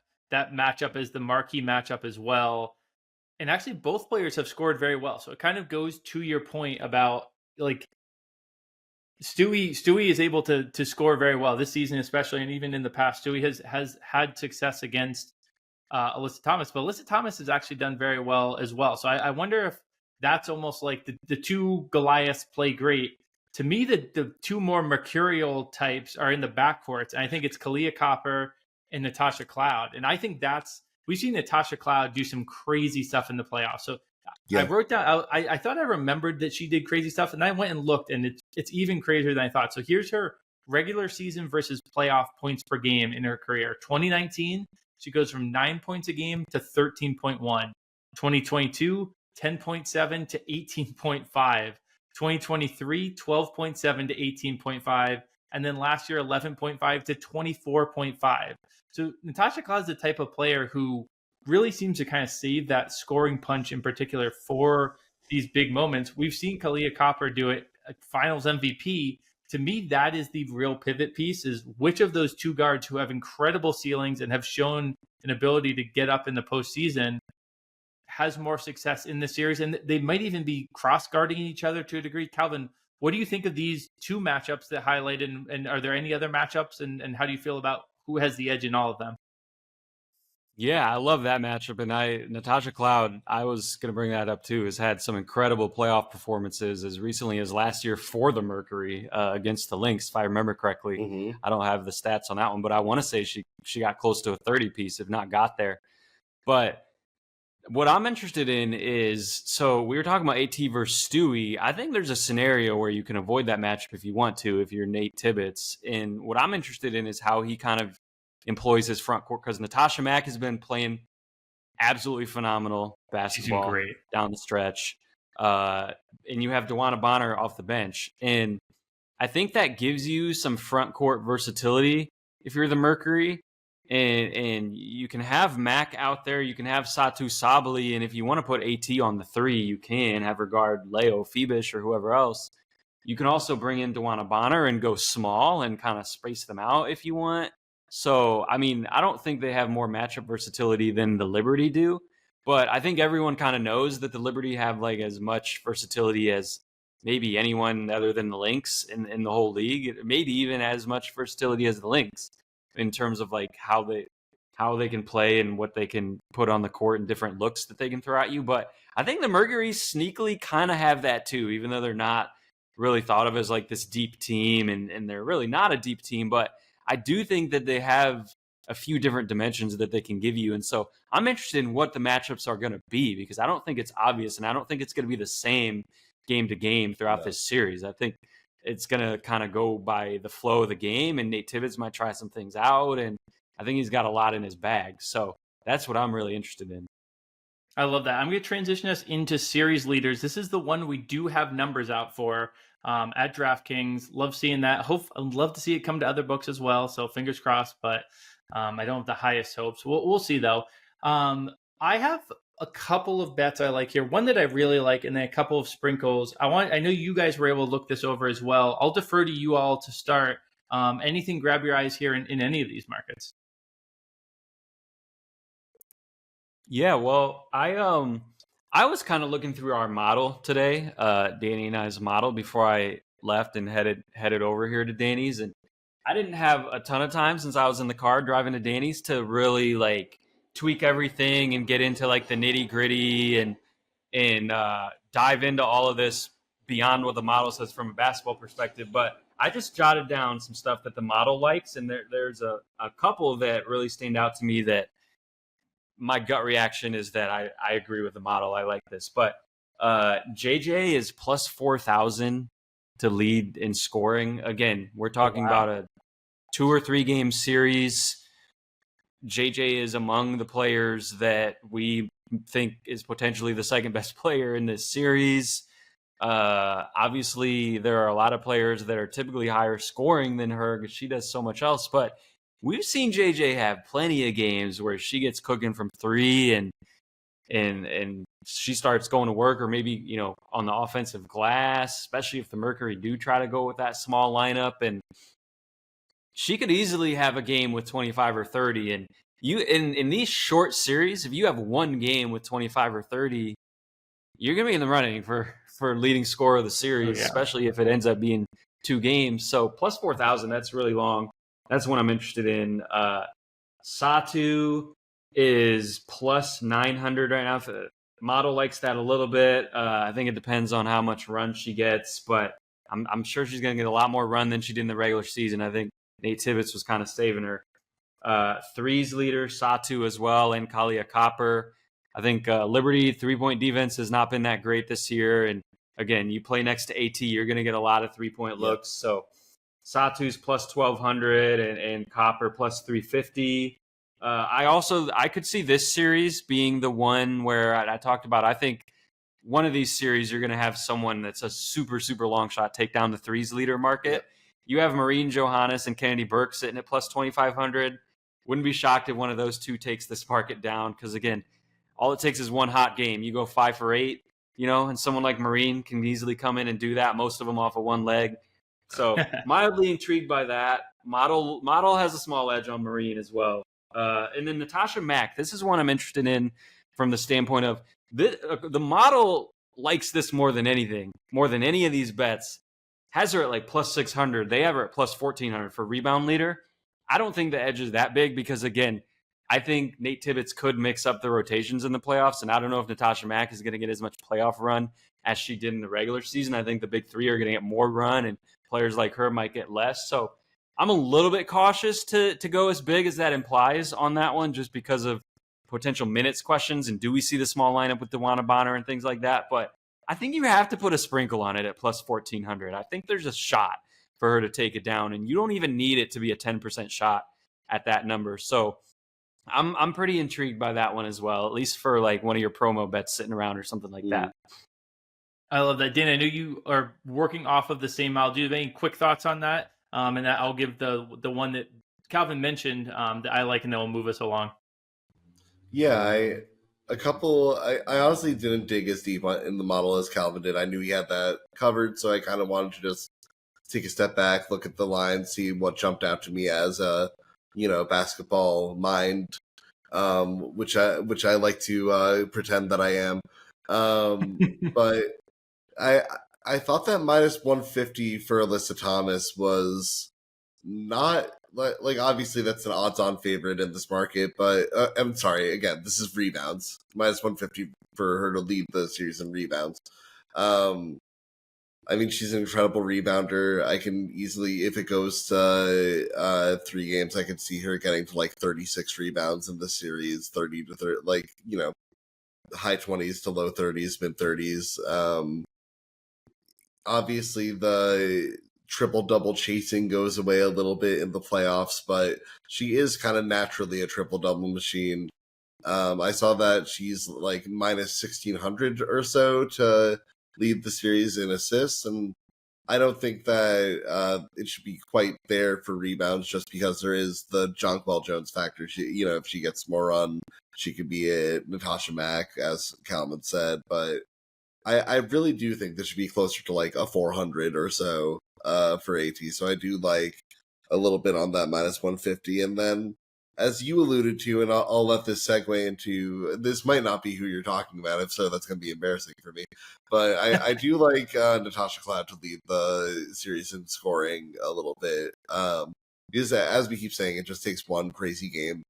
matchup as the marquee matchup as well. And actually, both players have scored very well. So it kind of goes to your point about, like, Stewie is able to score very well this season, especially, and even in the past. Stewie has had success against Alyssa Thomas, but Alyssa Thomas has actually done very well as well. So I wonder if that's almost like the 2 Goliaths play great. To me, the 2 more mercurial types are in the backcourts, and I think it's Kalia Copper and Natasha Cloud. And I think we've seen Natasha Cloud do some crazy stuff in the playoffs. So yeah. I wrote down, I thought I remembered that she did crazy stuff, and I went and looked, and it's even crazier than I thought. So here's her regular season versus playoff points per game in her career. 2019, she goes from 9 points a game to 13.1. 2022, 10.7 to 18.5. 2023, 12.7 to 18.5. And then last year, 11.5 to 24.5. So Natasha Cloud is the type of player who really seems to kind of save that scoring punch in particular for these big moments. We've seen Kalia Copper do it, finals MVP. To me, that is the real pivot piece, is which of those 2 guards who have incredible ceilings and have shown an ability to get up in the postseason has more success in the series. And they might even be cross-guarding each other to a degree. Calvin, what do you think of these 2 matchups that highlighted, and are there any other matchups, and how do you feel about who has the edge in all of them?
Yeah, I love that matchup. And Natasha Cloud, I was going to bring that up too, has had some incredible playoff performances as recently as last year for the Mercury against the Lynx, if I remember correctly.
Mm-hmm.
I don't have the stats on that one, but I want to say she got close to a 30 piece, if not got there. But what I'm interested in is, so we were talking about AT versus Stewie. I think there's a scenario where you can avoid that matchup if you want to, if you're Nate Tibbetts. And what I'm interested in is how he kind of employs his front court, because Natasha Mack has been playing absolutely phenomenal basketball down the stretch. And you have DeWanna Bonner off the bench. And I think that gives you some front court versatility if you're the Mercury. And you can have Mack out there. You can have Satu Sabali. And if you want to put AT on the 3, you can have regard Leo, Phoebish, or whoever else. You can also bring in DeWanna Bonner and go small and kind of space them out if you want. So, I mean, I don't think they have more matchup versatility than the Liberty do. But I think everyone kind of knows that the Liberty have like as much versatility as maybe anyone other than the Lynx in the whole league. Maybe even as much versatility as the Lynx in terms of like how they can play and what they can put on the court and different looks that they can throw at you. But I think the Mercury sneakily kind of have that too, even though they're not really thought of as like this deep team, and they're really not a deep team. But I do think that they have a few different dimensions that they can give you. And so I'm interested in what the matchups are going to be, because I don't think it's obvious, and I don't think it's going to be the same game to game throughout this series. I think it's going to kind of go by the flow of the game, and Nate Tibbetts might try some things out, and I think he's got a lot in his bag. So that's what I'm really interested in.
I love that. I'm going to transition us into series leaders. This is the one we do have numbers out for at DraftKings. Love seeing that. I'd love to see it come to other books as well. So fingers crossed, but I don't have the highest hopes. We'll see though. I have a couple of bets I like here. One that I really like, and then a couple of sprinkles. I know you guys were able to look this over as well. I'll defer to you all to start. Anything grab your eyes here in any of these markets?
Yeah, well, I was kind of looking through our model today, Danny and I's model, before I left and headed over here to Danny's, and I didn't have a ton of time since I was in the car driving to Danny's to really like tweak everything and get into like the nitty gritty and dive into all of this beyond what the model says from a basketball perspective. But I just jotted down some stuff that the model likes, and there's a couple that really stand out to me that my gut reaction is that I agree with the model. I like this. But JJ is plus 4,000 to lead in scoring. Again, we're talking about a 2 or 3 game series. JJ is among the players that we think is potentially the second best player in this series. Obviously, there are a lot of players that are typically higher scoring than her because she does so much else. But we've seen JJ have plenty of games where she gets cooking from 3 and she starts going to work, or maybe, you know, on the offensive glass, especially if the Mercury do try to go with that small lineup. And she could easily have a game with 25 or 30. And you in these short series, if you have one game with 25 or 30, you're going to be in the running for leading scorer of the series, especially if it ends up being 2 games. So plus 4,000, that's really long. That's what I'm interested in. Satu is plus 900 right now. The model likes that a little bit. I think it depends on how much run she gets, but I'm sure she's going to get a lot more run than she did in the regular season. I think Nate Tibbetts was kind of saving her. Threes leader, Satu as well, and Kalia Copper. I think Liberty 3-point defense has not been that great this year. And again, you play next to AT, you're going to get a lot of 3-point looks. So Satu's plus 1,200 and Copper plus 350. I could see this series being the one where I talked about. I think one of these series you're going to have someone that's a super, super long shot take down the threes leader market. Yep. You have Marine Johannes and Kennedy Burke sitting at plus 2,500. Wouldn't be shocked if one of those two takes this market down, because again, all it takes is one hot game. You go 5 for 8, you know, and someone like Marine can easily come in and do that. Most of them off of one leg. So mildly intrigued by that. Model has a small edge on Marine as well. And then Natasha Mack, this is one I'm interested in from the standpoint of the model likes this more than anything, more than any of these bets. Has her at like plus 600. They have her at plus 1,400 for rebound leader. I don't think the edge is that big because, again, I think Nate Tibbetts could mix up the rotations in the playoffs, and I don't know if Natasha Mack is going to get as much playoff run as she did in the regular season. I think the big three are going to get more run, and players like her might get less. So I'm a little bit cautious to go as big as that implies on that one, just because of potential minutes questions, and do we see the small lineup with DeWanna Bonner and things like that. But I think you have to put a sprinkle on it at plus 1,400. I think there's a shot for her to take it down, and you don't even need it to be a 10% shot at that number. So I'm pretty intrigued by that one as well, at least for like one of your promo bets sitting around or something like that.
I love that. Dan, I know you are working off of the same model. Do you have any quick thoughts on that? And I'll give the one that Calvin mentioned that I like, and that will move us along.
Yeah, I honestly didn't dig as deep in the model as Calvin did. I knew he had that covered, so I kind of wanted to just take a step back, look at the line, see what jumped out to me as a basketball mind, which I like to pretend that I am. But I thought that minus 150 for Alyssa Thomas was not like obviously that's an odds-on favorite in this market, but I'm sorry, again, this is rebounds. Minus 150 for her to lead the series in rebounds. I mean, she's an incredible rebounder. I can easily, if it goes to 3 games, I could see her getting to like 36 rebounds in the series, 30 to 30, like, high 20s to low 30s, mid 30s. Obviously, the triple-double chasing goes away a little bit in the playoffs, but she is kind of naturally a triple-double machine. I saw that she's like minus 1,600 or so to lead the series in assists, and I don't think that it should be quite there for rebounds, just because there is the Jonquel Jones factor. She, if she gets more run, she could be a Natasha Mack, as Calvin said, but I really do think this should be closer to like a 400 or so for AT, so I do like a little bit on that minus 150, and then as you alluded to, and I'll let this segue into, this might not be who you're talking about. If so, that's going to be embarrassing for me. But I do like Natasha Cloud to lead the series in scoring a little bit. Because as we keep saying, it just takes one crazy game.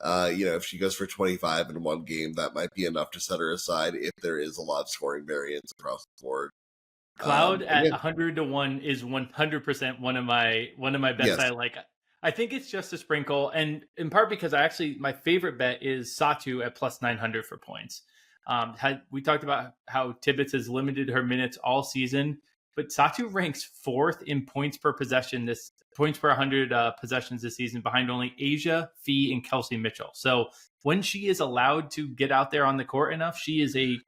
If she goes for 25 in one game, that might be enough to set her aside if there is a lot of scoring variance across the board.
Cloud at 100 to 1 is 100% one of my bets. Yes. I like. I think it's just a sprinkle, and in part because my favorite bet is Satu at plus 900 for points. We talked about how Tibbetts has limited her minutes all season, but Satu ranks 4th in points per possession, points per 100 possessions this season, behind only Asia, Fee, and Kelsey Mitchell. So when she is allowed to get out there on the court enough, she is a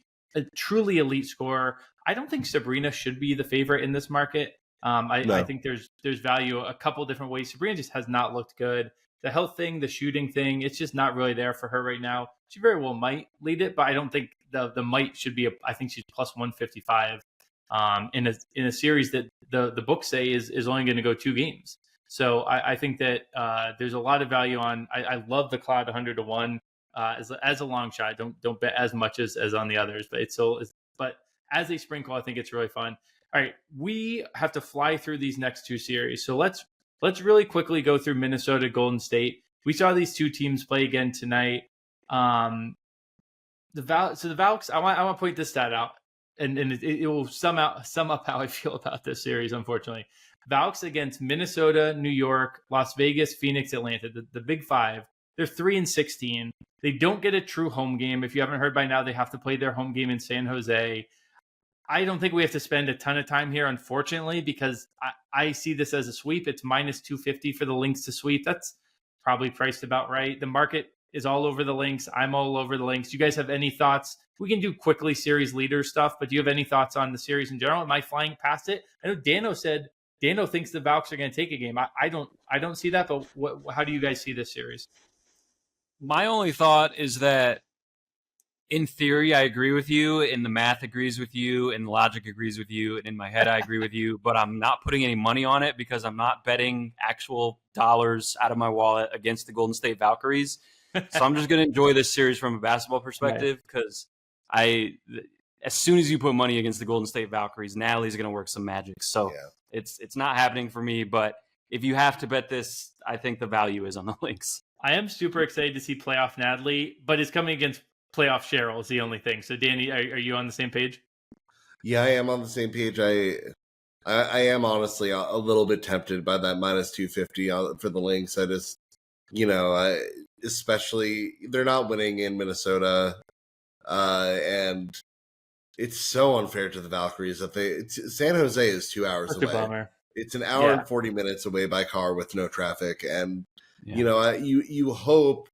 truly elite scorer. I don't think Sabrina should be the favorite in this market. I think there's value a couple different ways. Sabrina just has not looked good. The health thing, the shooting thing, it's just not really there for her right now. She very well might lead it, but I don't think the might should be. I think she's plus 155 in a series that the books say is only going to go 2 games. So I think that there's a lot of value on. I love the Cloud 100 to 1 as a long shot. Don't bet as much as on the others, but as a sprinkle, I think it's really fun. All right, we have to fly through these next 2 series. So let's really quickly go through Minnesota, Golden State. We saw these 2 teams play again tonight. The Valks, I want to point this stat out, and it will sum up how I feel about this series, unfortunately. Valks against Minnesota, New York, Las Vegas, Phoenix, Atlanta, the Big 5. They're 3-16. They don't get a true home game. If you haven't heard by now, they have to play their home game in San Jose. I don't think we have to spend a ton of time here, unfortunately, because I see this as a sweep. It's minus 250 for the Lynx to sweep. That's probably priced about right. The market is all over the Lynx. I'm all over the Lynx. You guys have any thoughts? We can do quickly series leader stuff, but do you have any thoughts on the series in general? Am I flying past it? I know Dano said Dano thinks the Valks are going to take a game. I don't see that, but how do you guys see this series?
My only thought is that in theory, I agree with you, and the math agrees with you, and the logic agrees with you, and in my head, I agree with you, but I'm not putting any money on it because I'm not betting actual dollars out of my wallet against the Golden State Valkyries. So I'm just going to enjoy this series from a basketball perspective because as soon as you put money against the Golden State Valkyries, Natalie's going to work some magic. So it's not happening for me, but if you have to bet this, I think the value is on the Lynx.
I am super excited to see playoff Natalie, but it's coming against playoff Cheryl is the only thing. So, Danny, are you on the same page?
Yeah, I am on the same page. I am honestly a little bit tempted by that minus 250 for the Lynx. I just, especially they're not winning in Minnesota, and it's so unfair to the Valkyries that San Jose is 2 hours away.
Bummer.
It's an hour and 40 minutes away by car with no traffic, and you hope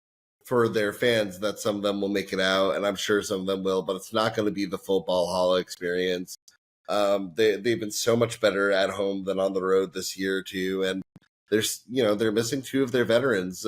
for their fans that some of them will make it out, and I'm sure some of them will, but it's not going to be the full ball hall experience. They've been so much better at home than on the road this year too, and they're missing two of their veterans.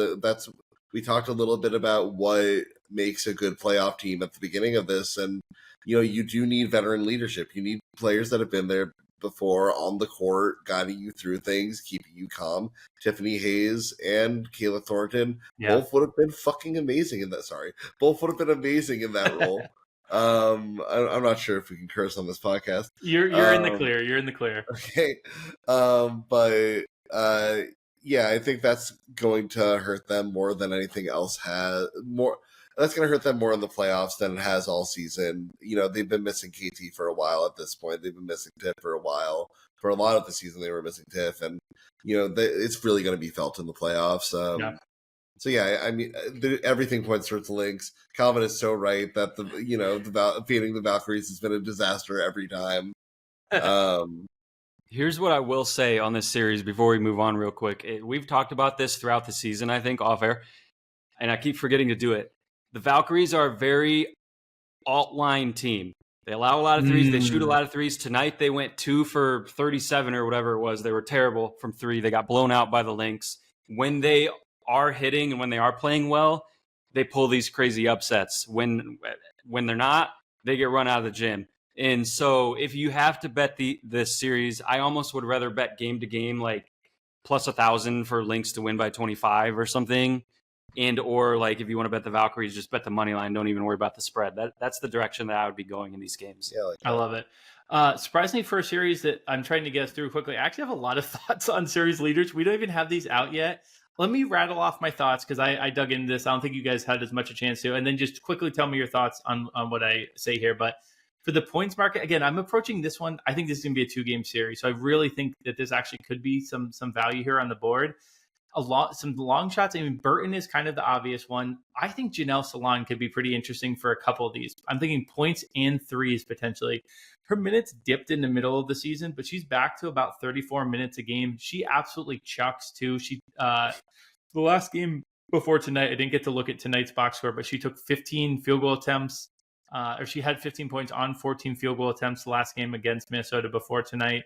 We talked a little bit about what makes a good playoff team at the beginning of this, and you do need veteran leadership. You need players that have been there before on the court, guiding you through things, keeping you calm. Tiffany Hayes and Kayla Thornton both would have been fucking amazing in that. Sorry, both would have been amazing in that role. I'm not sure if we can curse on this podcast.
You're in the clear. You're in the clear.
Okay. Yeah, I think that's going to hurt them more than anything else that's going to hurt them more in the playoffs than it has all season. They've been missing KT for a while at this point. They've been missing Tiff for a while. For a lot of the season, they were missing Tiff, and it's really going to be felt in the playoffs. So yeah, I mean, everything points towards the Lynx. Calvin is so right that feeding the Valkyries has been a disaster every time.
Here's what I will say on this series before we move on real quick. We've talked about this throughout the season, I think, off air, and I keep forgetting to do it. The Valkyries are a very alt-line team. They allow a lot of threes. They shoot a lot of threes. Tonight, they went 2 for 37 or whatever it was. They were terrible from 3. They got blown out by the Lynx. When they are hitting and when they are playing well, they pull these crazy upsets. When they're not, they get run out of the gym. And so if you have to bet this series, I almost would rather bet game to game, like plus 1,000 for Lynx to win by 25 or something. Or like if you want to bet the Valkyries, just bet the money line. Don't even worry about the spread. That's the direction that I would be going in these games.
Yeah,
I love it. Surprisingly, for a series that I'm trying to get through quickly, I actually have a lot of thoughts on series leaders. We don't even have these out yet. Let me rattle off my thoughts because I dug into this. I don't think you guys had as much a chance to. And then just quickly tell me your thoughts on what I say here. But for the points market, again, I'm approaching this one. I think this is going to be a 2-game series. So I really think that this actually could be some value here on the board. Some long shots. I mean, Burton is kind of the obvious one. I think Janelle Salon could be pretty interesting for a couple of these. I'm thinking points and threes potentially. Her minutes dipped in the middle of the season, but she's back to about 34 minutes a game. She absolutely chucks too. She the last game before tonight, I didn't get to look at tonight's box score, but she took 15 field goal attempts, or she had 15 points on 14 field goal attempts the last game against Minnesota before tonight.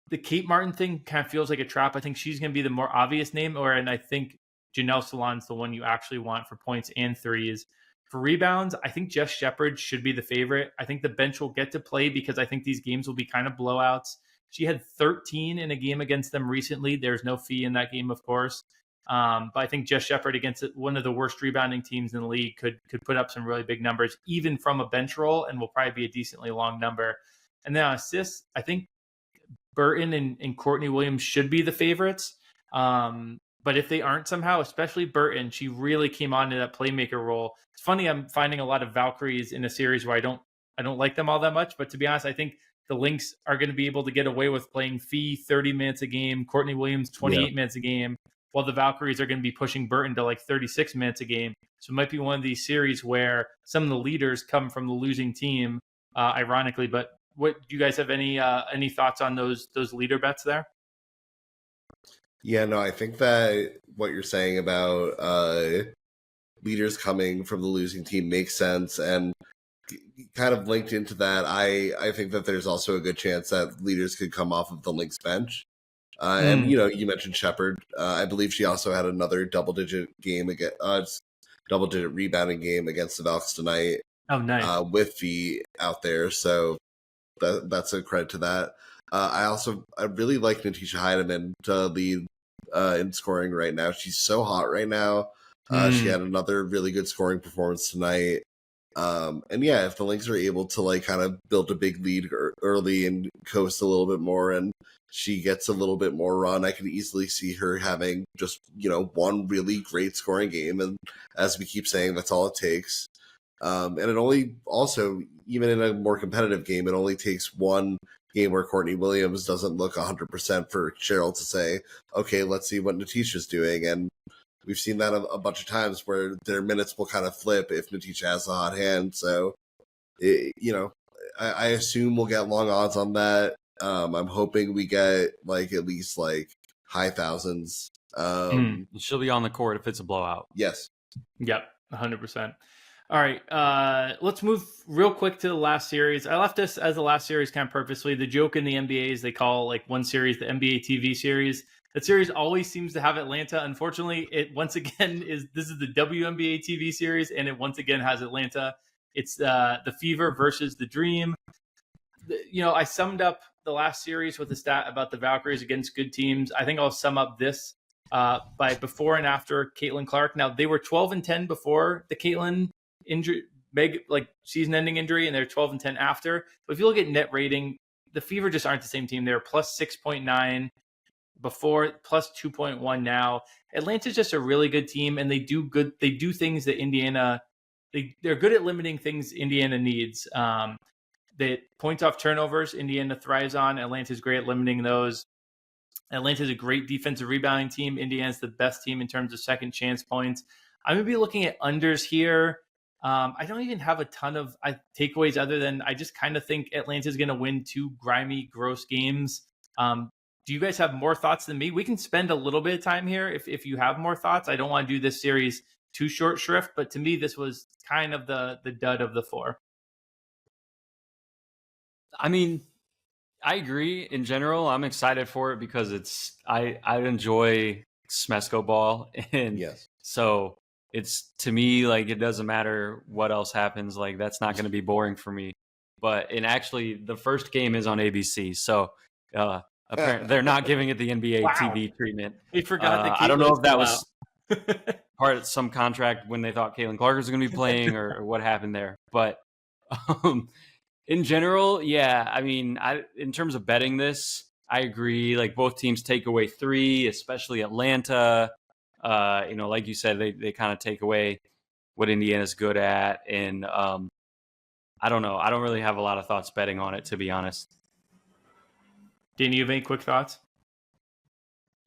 The Kate Martin thing kind of feels like a trap. I think she's going to be the more obvious name, and I think Janelle Salon's the one you actually want for points and threes. For rebounds, I think Jess Shepard should be the favorite. I think the bench will get to play because I think these games will be kind of blowouts. She had 13 in a game against them recently. There's no fee in that game, of course. But I think Jess Shepard against one of the worst rebounding teams in the league could put up some really big numbers, even from a bench roll, and will probably be a decently long number. And then on assists, I think Burton and Courtney Williams should be the favorites. But if they aren't somehow, especially Burton, she really came on to that playmaker role. It's funny, I'm finding a lot of Valkyries in a series where I don't like them all that much. But to be honest, I think the Lynx are going to be able to get away with playing Fee 30 minutes a game, Courtney Williams 28 minutes a game, while the Valkyries are going to be pushing Burton to like 36 minutes a game. So it might be one of these series where some of the leaders come from the losing team, ironically. But do you guys have any thoughts on those leader bets there?
Yeah, no, I think that what you're saying about leaders coming from the losing team makes sense, and kind of linked into that, I think that there's also a good chance that leaders could come off of the Lynx bench. And you mentioned Shepard. I believe she also had another double-digit rebounding game against the Valks tonight.
Oh, nice.
With Fee out there, so that's a credit to that. I really like Natisha Heidemann to lead in scoring right now. She's so hot right now. She had another really good scoring performance tonight. And yeah, if the Lynx are able to like kind of build a big lead early and coast a little bit more, and she gets a little bit more run, I could easily see her having just, one really great scoring game. And as we keep saying, that's all it takes. And it only also, even in a more competitive game, it only takes one game where Courtney Williams doesn't look 100% for Cheryl to say, okay, let's see what Natisha's doing. And we've seen that a bunch of times where their minutes will kind of flip if Natisha has a hot hand. So, I assume we'll get long odds on that. I'm hoping we get at least high thousands.
She'll be on the court if it's a blowout.
Yes.
Yep, 100%. All right, let's move real quick to the last series. I left this as the last series kind of purposely. The joke in the NBA is they call one series the NBA TV series. That series always seems to have Atlanta. Unfortunately, it once again this is the WNBA TV series, and it once again has Atlanta. It's the Fever versus the Dream. I summed up the last series with a stat about the Valkyries against good teams. I think I'll sum up this by before and after Caitlin Clark. Now, they were 12-10 before the Caitlin injury, season-ending injury, and they're 12-10 after. But if you look at net rating, the Fever just aren't the same team. They're plus 6.9 before, plus 2.1 now. Atlanta's just a really good team, and they do things that Indiana. They're good at limiting things Indiana needs. The points off turnovers, Indiana thrives on. Atlanta's great at limiting those. Atlanta's a great defensive rebounding team. Indiana's the best team in terms of second chance points. I'm going to be looking at unders here. I don't even have a ton of takeaways other than I just kind of think Atlanta's going to win 2 grimy, gross games. Do you guys have more thoughts than me? We can spend a little bit of time here if you have more thoughts. I don't want to do this series too short shrift, but to me, this was kind of the dud of the 4.
I mean, I agree in general. I'm excited for it because I enjoy Smesco ball, and
yes.
So it's, to me, it doesn't matter what else happens. That's not going to be boring for me. And actually, the first game is on ABC, so apparently they're not giving it the NBA TV treatment.
We forgot that.
I don't know if that was part of some contract when they thought Caitlin Clark was going to be playing or what happened there. But in general, yeah, I mean, in terms of betting this, I agree. Both teams take away 3, especially Atlanta. Like you said, they kind of take away what Indiana's good at. And I don't know. I don't really have a lot of thoughts betting on it, to be honest.
Dan, you have any quick thoughts?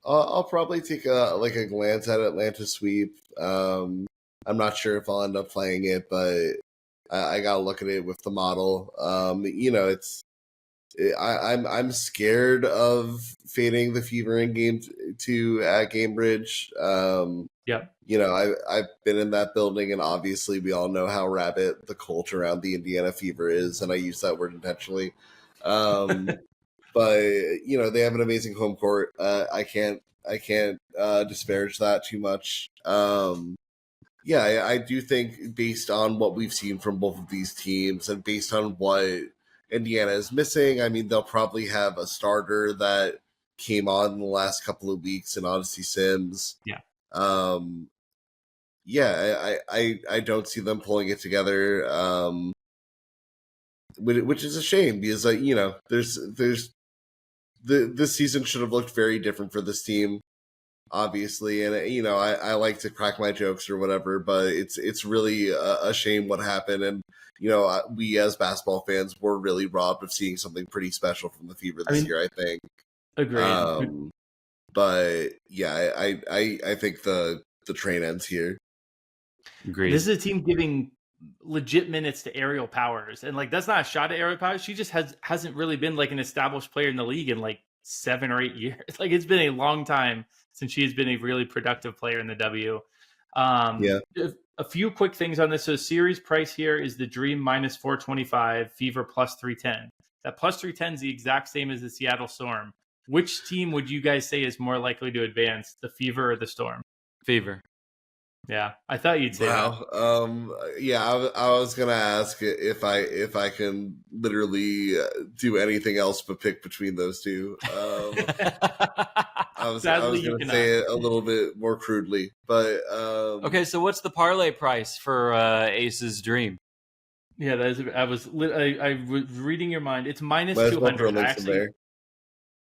I'll probably take a glance at Atlanta sweep. I'm not sure if I'll end up playing it, but I gotta look at it with the model. I'm scared of fading the Fever in game 2 at Cambridge. I've been in that building, and obviously we all know how rabid the cult around the Indiana Fever is, and I use that word intentionally. But they have an amazing home court. I can't disparage that too much. I do think, based on what we've seen from both of these teams and based on what Indiana is missing, I mean, they'll probably have a starter that came on in the last couple of weeks in Odyssey Sims.
Yeah.
I don't see them pulling it together, which is a shame because, this season should have looked very different for this team, obviously, and I like to crack my jokes or whatever, but it's really a shame what happened, and we as basketball fans were really robbed of seeing something pretty special from the Fever this year, I think.
Agreed.
But yeah, I think the train ends here.
Agreed.
This is a team giving legit minutes to Aerial Powers, and that's not a shot at Aerial Powers. She just hasn't really been an established player in the league in 7 or 8 years. It's been a long time since she has been a really productive player in the W. A few quick things on this. So series price here is the Dream minus 425, Fever plus 310. That plus 310 is the exact same as the Seattle Storm. Which team would you guys say is more likely to advance, the Fever or the Storm?
Fever.
Yeah, I thought you'd say that.
I was gonna ask if I can literally do anything else but pick between those two. I was gonna say it a little bit more crudely, but
okay. So what's the parlay price for Ace's Dream?
Yeah, I was reading your mind. It's minus 200.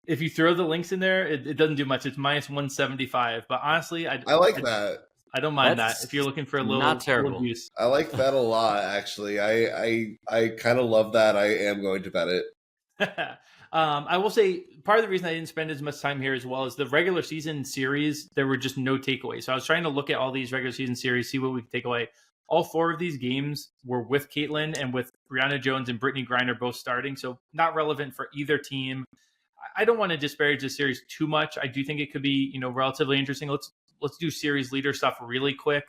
if you throw the Lynx in there, it doesn't do much. It's minus 175. But honestly,
I like that.
I don't mind that if you're looking for a little abuse.
I like that a lot, actually. I kind of love that. I am going to bet it.
I will say part of the reason I didn't spend as much time here as well is the regular season series. There were just no takeaways. So I was trying to look at all these regular season series, see what we could take away. All 4 of these games were with Caitlin and with Brianna Jones and Brittany Griner both starting. So not relevant for either team. I don't want to disparage the series too much. I do think it could be, relatively interesting. Let's do series leader stuff really quick.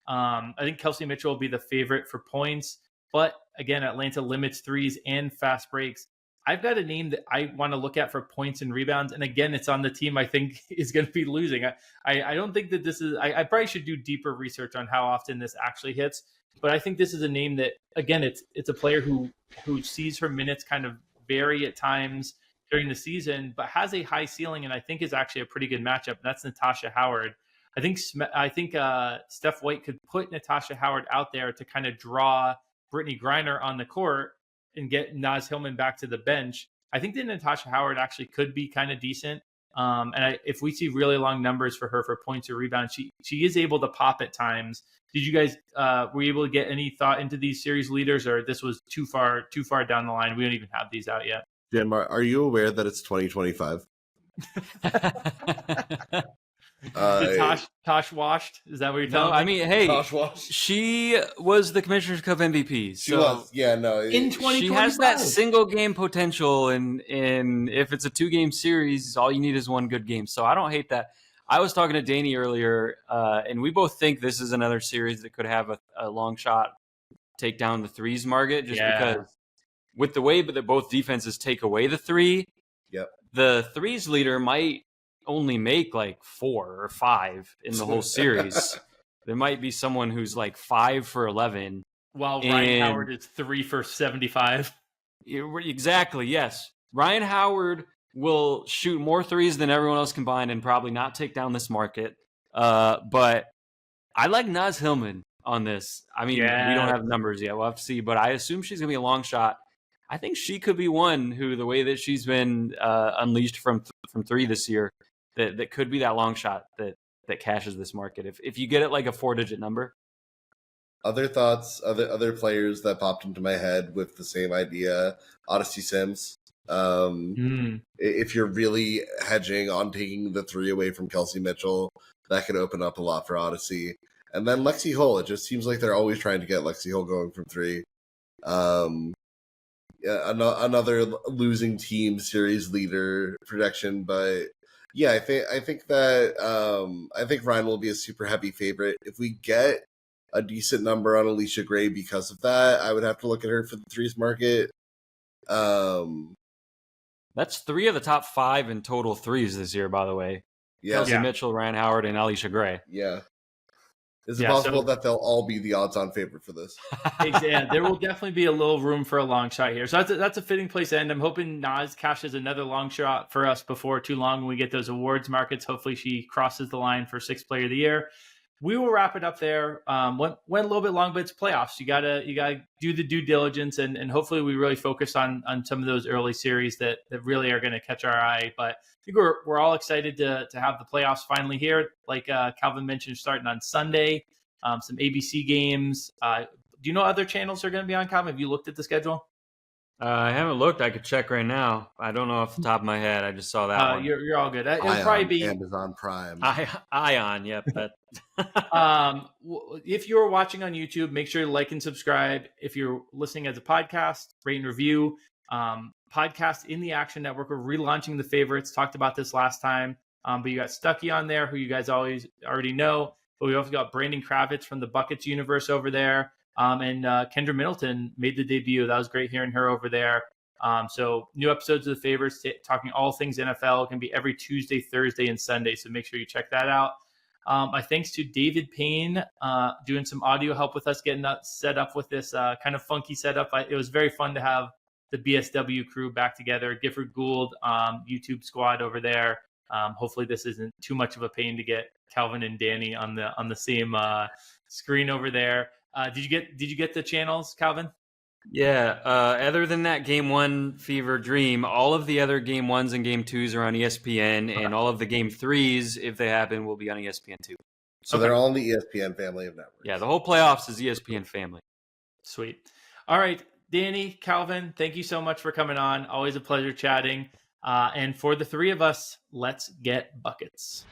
I think Kelsey Mitchell will be the favorite for points, but again, Atlanta limits threes and fast breaks. I've got a name that I want to look at for points and rebounds, and again, it's on the team I think is going to be losing. I don't think that this is. I probably should do deeper research on how often this actually hits, but I think this is a name that, again, it's a player who sees her minutes kind of vary at times during the season, but has a high ceiling, and I think is actually a pretty good matchup. That's Natasha Howard. I think Steph White could put Natasha Howard out there to kind of draw Brittany Griner on the court and get Naz Hillman back to the bench. I think that Natasha Howard actually could be kind of decent. If we see really long numbers for her for points or rebounds, she is able to pop at times. Did you guys were you able to get any thought into these series leaders, or this was too far down the line? We don't even have these out yet.
Jim, are you aware that it's 2025?
Tosh washed? Is that what you're telling me?
I mean, hey, she was the Commissioner's Cup MVP. So
she was. Yeah, no.
In 2025.
She has that single game potential, and if it's a 2-game series, all you need is one good game. So I don't hate that. I was talking to Danny earlier, and we both think this is another series that could have a long shot take down the threes market, just because with the way that both defenses take away the three, the threes leader might only make like 4 or 5 in the whole series. There might be someone who's like 5 for 11.
While Ryan Howard is 3 for 75.
Exactly, yes. Ryan Howard will shoot more threes than everyone else combined and probably not take down this market. But I like Naz Hillman on this. I mean, we don't have numbers yet. We'll have to see. But I assume she's going to be a long shot. I think she could be one who, the way that she's been unleashed from 3 this year, that could be that long shot that cashes this market. If you get it like a 4-digit number.
Other thoughts, other players that popped into my head with the same idea, Odyssey Sims. If you're really hedging on taking the 3 away from Kelsey Mitchell, that could open up a lot for Odyssey. And then Lexi Hull. It just seems like they're always trying to get Lexi Hull going from 3. Another losing team series leader projection, but yeah, I think Ryan will be a super heavy favorite. If we get a decent number on Alicia Gray because of that, I would have to look at her for the threes market.
That's 3 of the top 5 in total threes this year, by the way.
Yeah.
Kelsey Mitchell, Ryan Howard, and Alicia Gray.
Yeah. Is it possible that they'll all be the odds-on favorite for this?
Yeah, there will definitely be a little room for a long shot here. So that's a fitting place to end. I'm hoping Naz cashes another long shot for us before too long when we get those awards markets. Hopefully she crosses the line for 6th Player of the Year. We will wrap it up there. Went a little bit long, but it's playoffs. You gotta do the due diligence, and hopefully we really focus on some of those early series that really are going to catch our eye. But I think we're all excited to have the playoffs finally here. Like Calvin mentioned, starting on Sunday, some ABC games. Do you know other channels are going to be on, Calvin? Have you looked at the schedule?
I haven't looked. I could check right now. I don't know off the top of my head. I just saw that one.
You're all good. It'll probably be
Amazon Prime.
Ion, yep.
If you're watching on YouTube, make sure to like and subscribe. If you're listening as a podcast, rate and review. Podcast in the Action Network. We're relaunching the favorites. Talked about this last time. But you got Stuckey on there, who you guys already know. But we also got Brandon Kravitz from the Buckets universe over there. And Kendra Middleton made the debut. That was great hearing her over there. So new episodes of the favorites, talking all things NFL, can be every Tuesday, Thursday, and Sunday. So make sure you check that out. My thanks to David Payne doing some audio help with us, getting that set up with this kind of funky setup. It was very fun to have the BSW crew back together. Gifford Gould, YouTube squad over there. Hopefully this isn't too much of a pain to get Calvin and Danny on the same screen over there. Did you get the channels, Calvin?
Yeah. Other than that Game 1 fever dream, all of the other Game 1s and Game 2s are on ESPN, and all of the Game 3s, if they happen, will be on ESPN too.
So they're all in the ESPN family of networks.
Yeah, the whole playoffs is ESPN family.
Sweet. All right, Danny, Calvin, thank you so much for coming on. Always a pleasure chatting. And for the three of us, let's get buckets.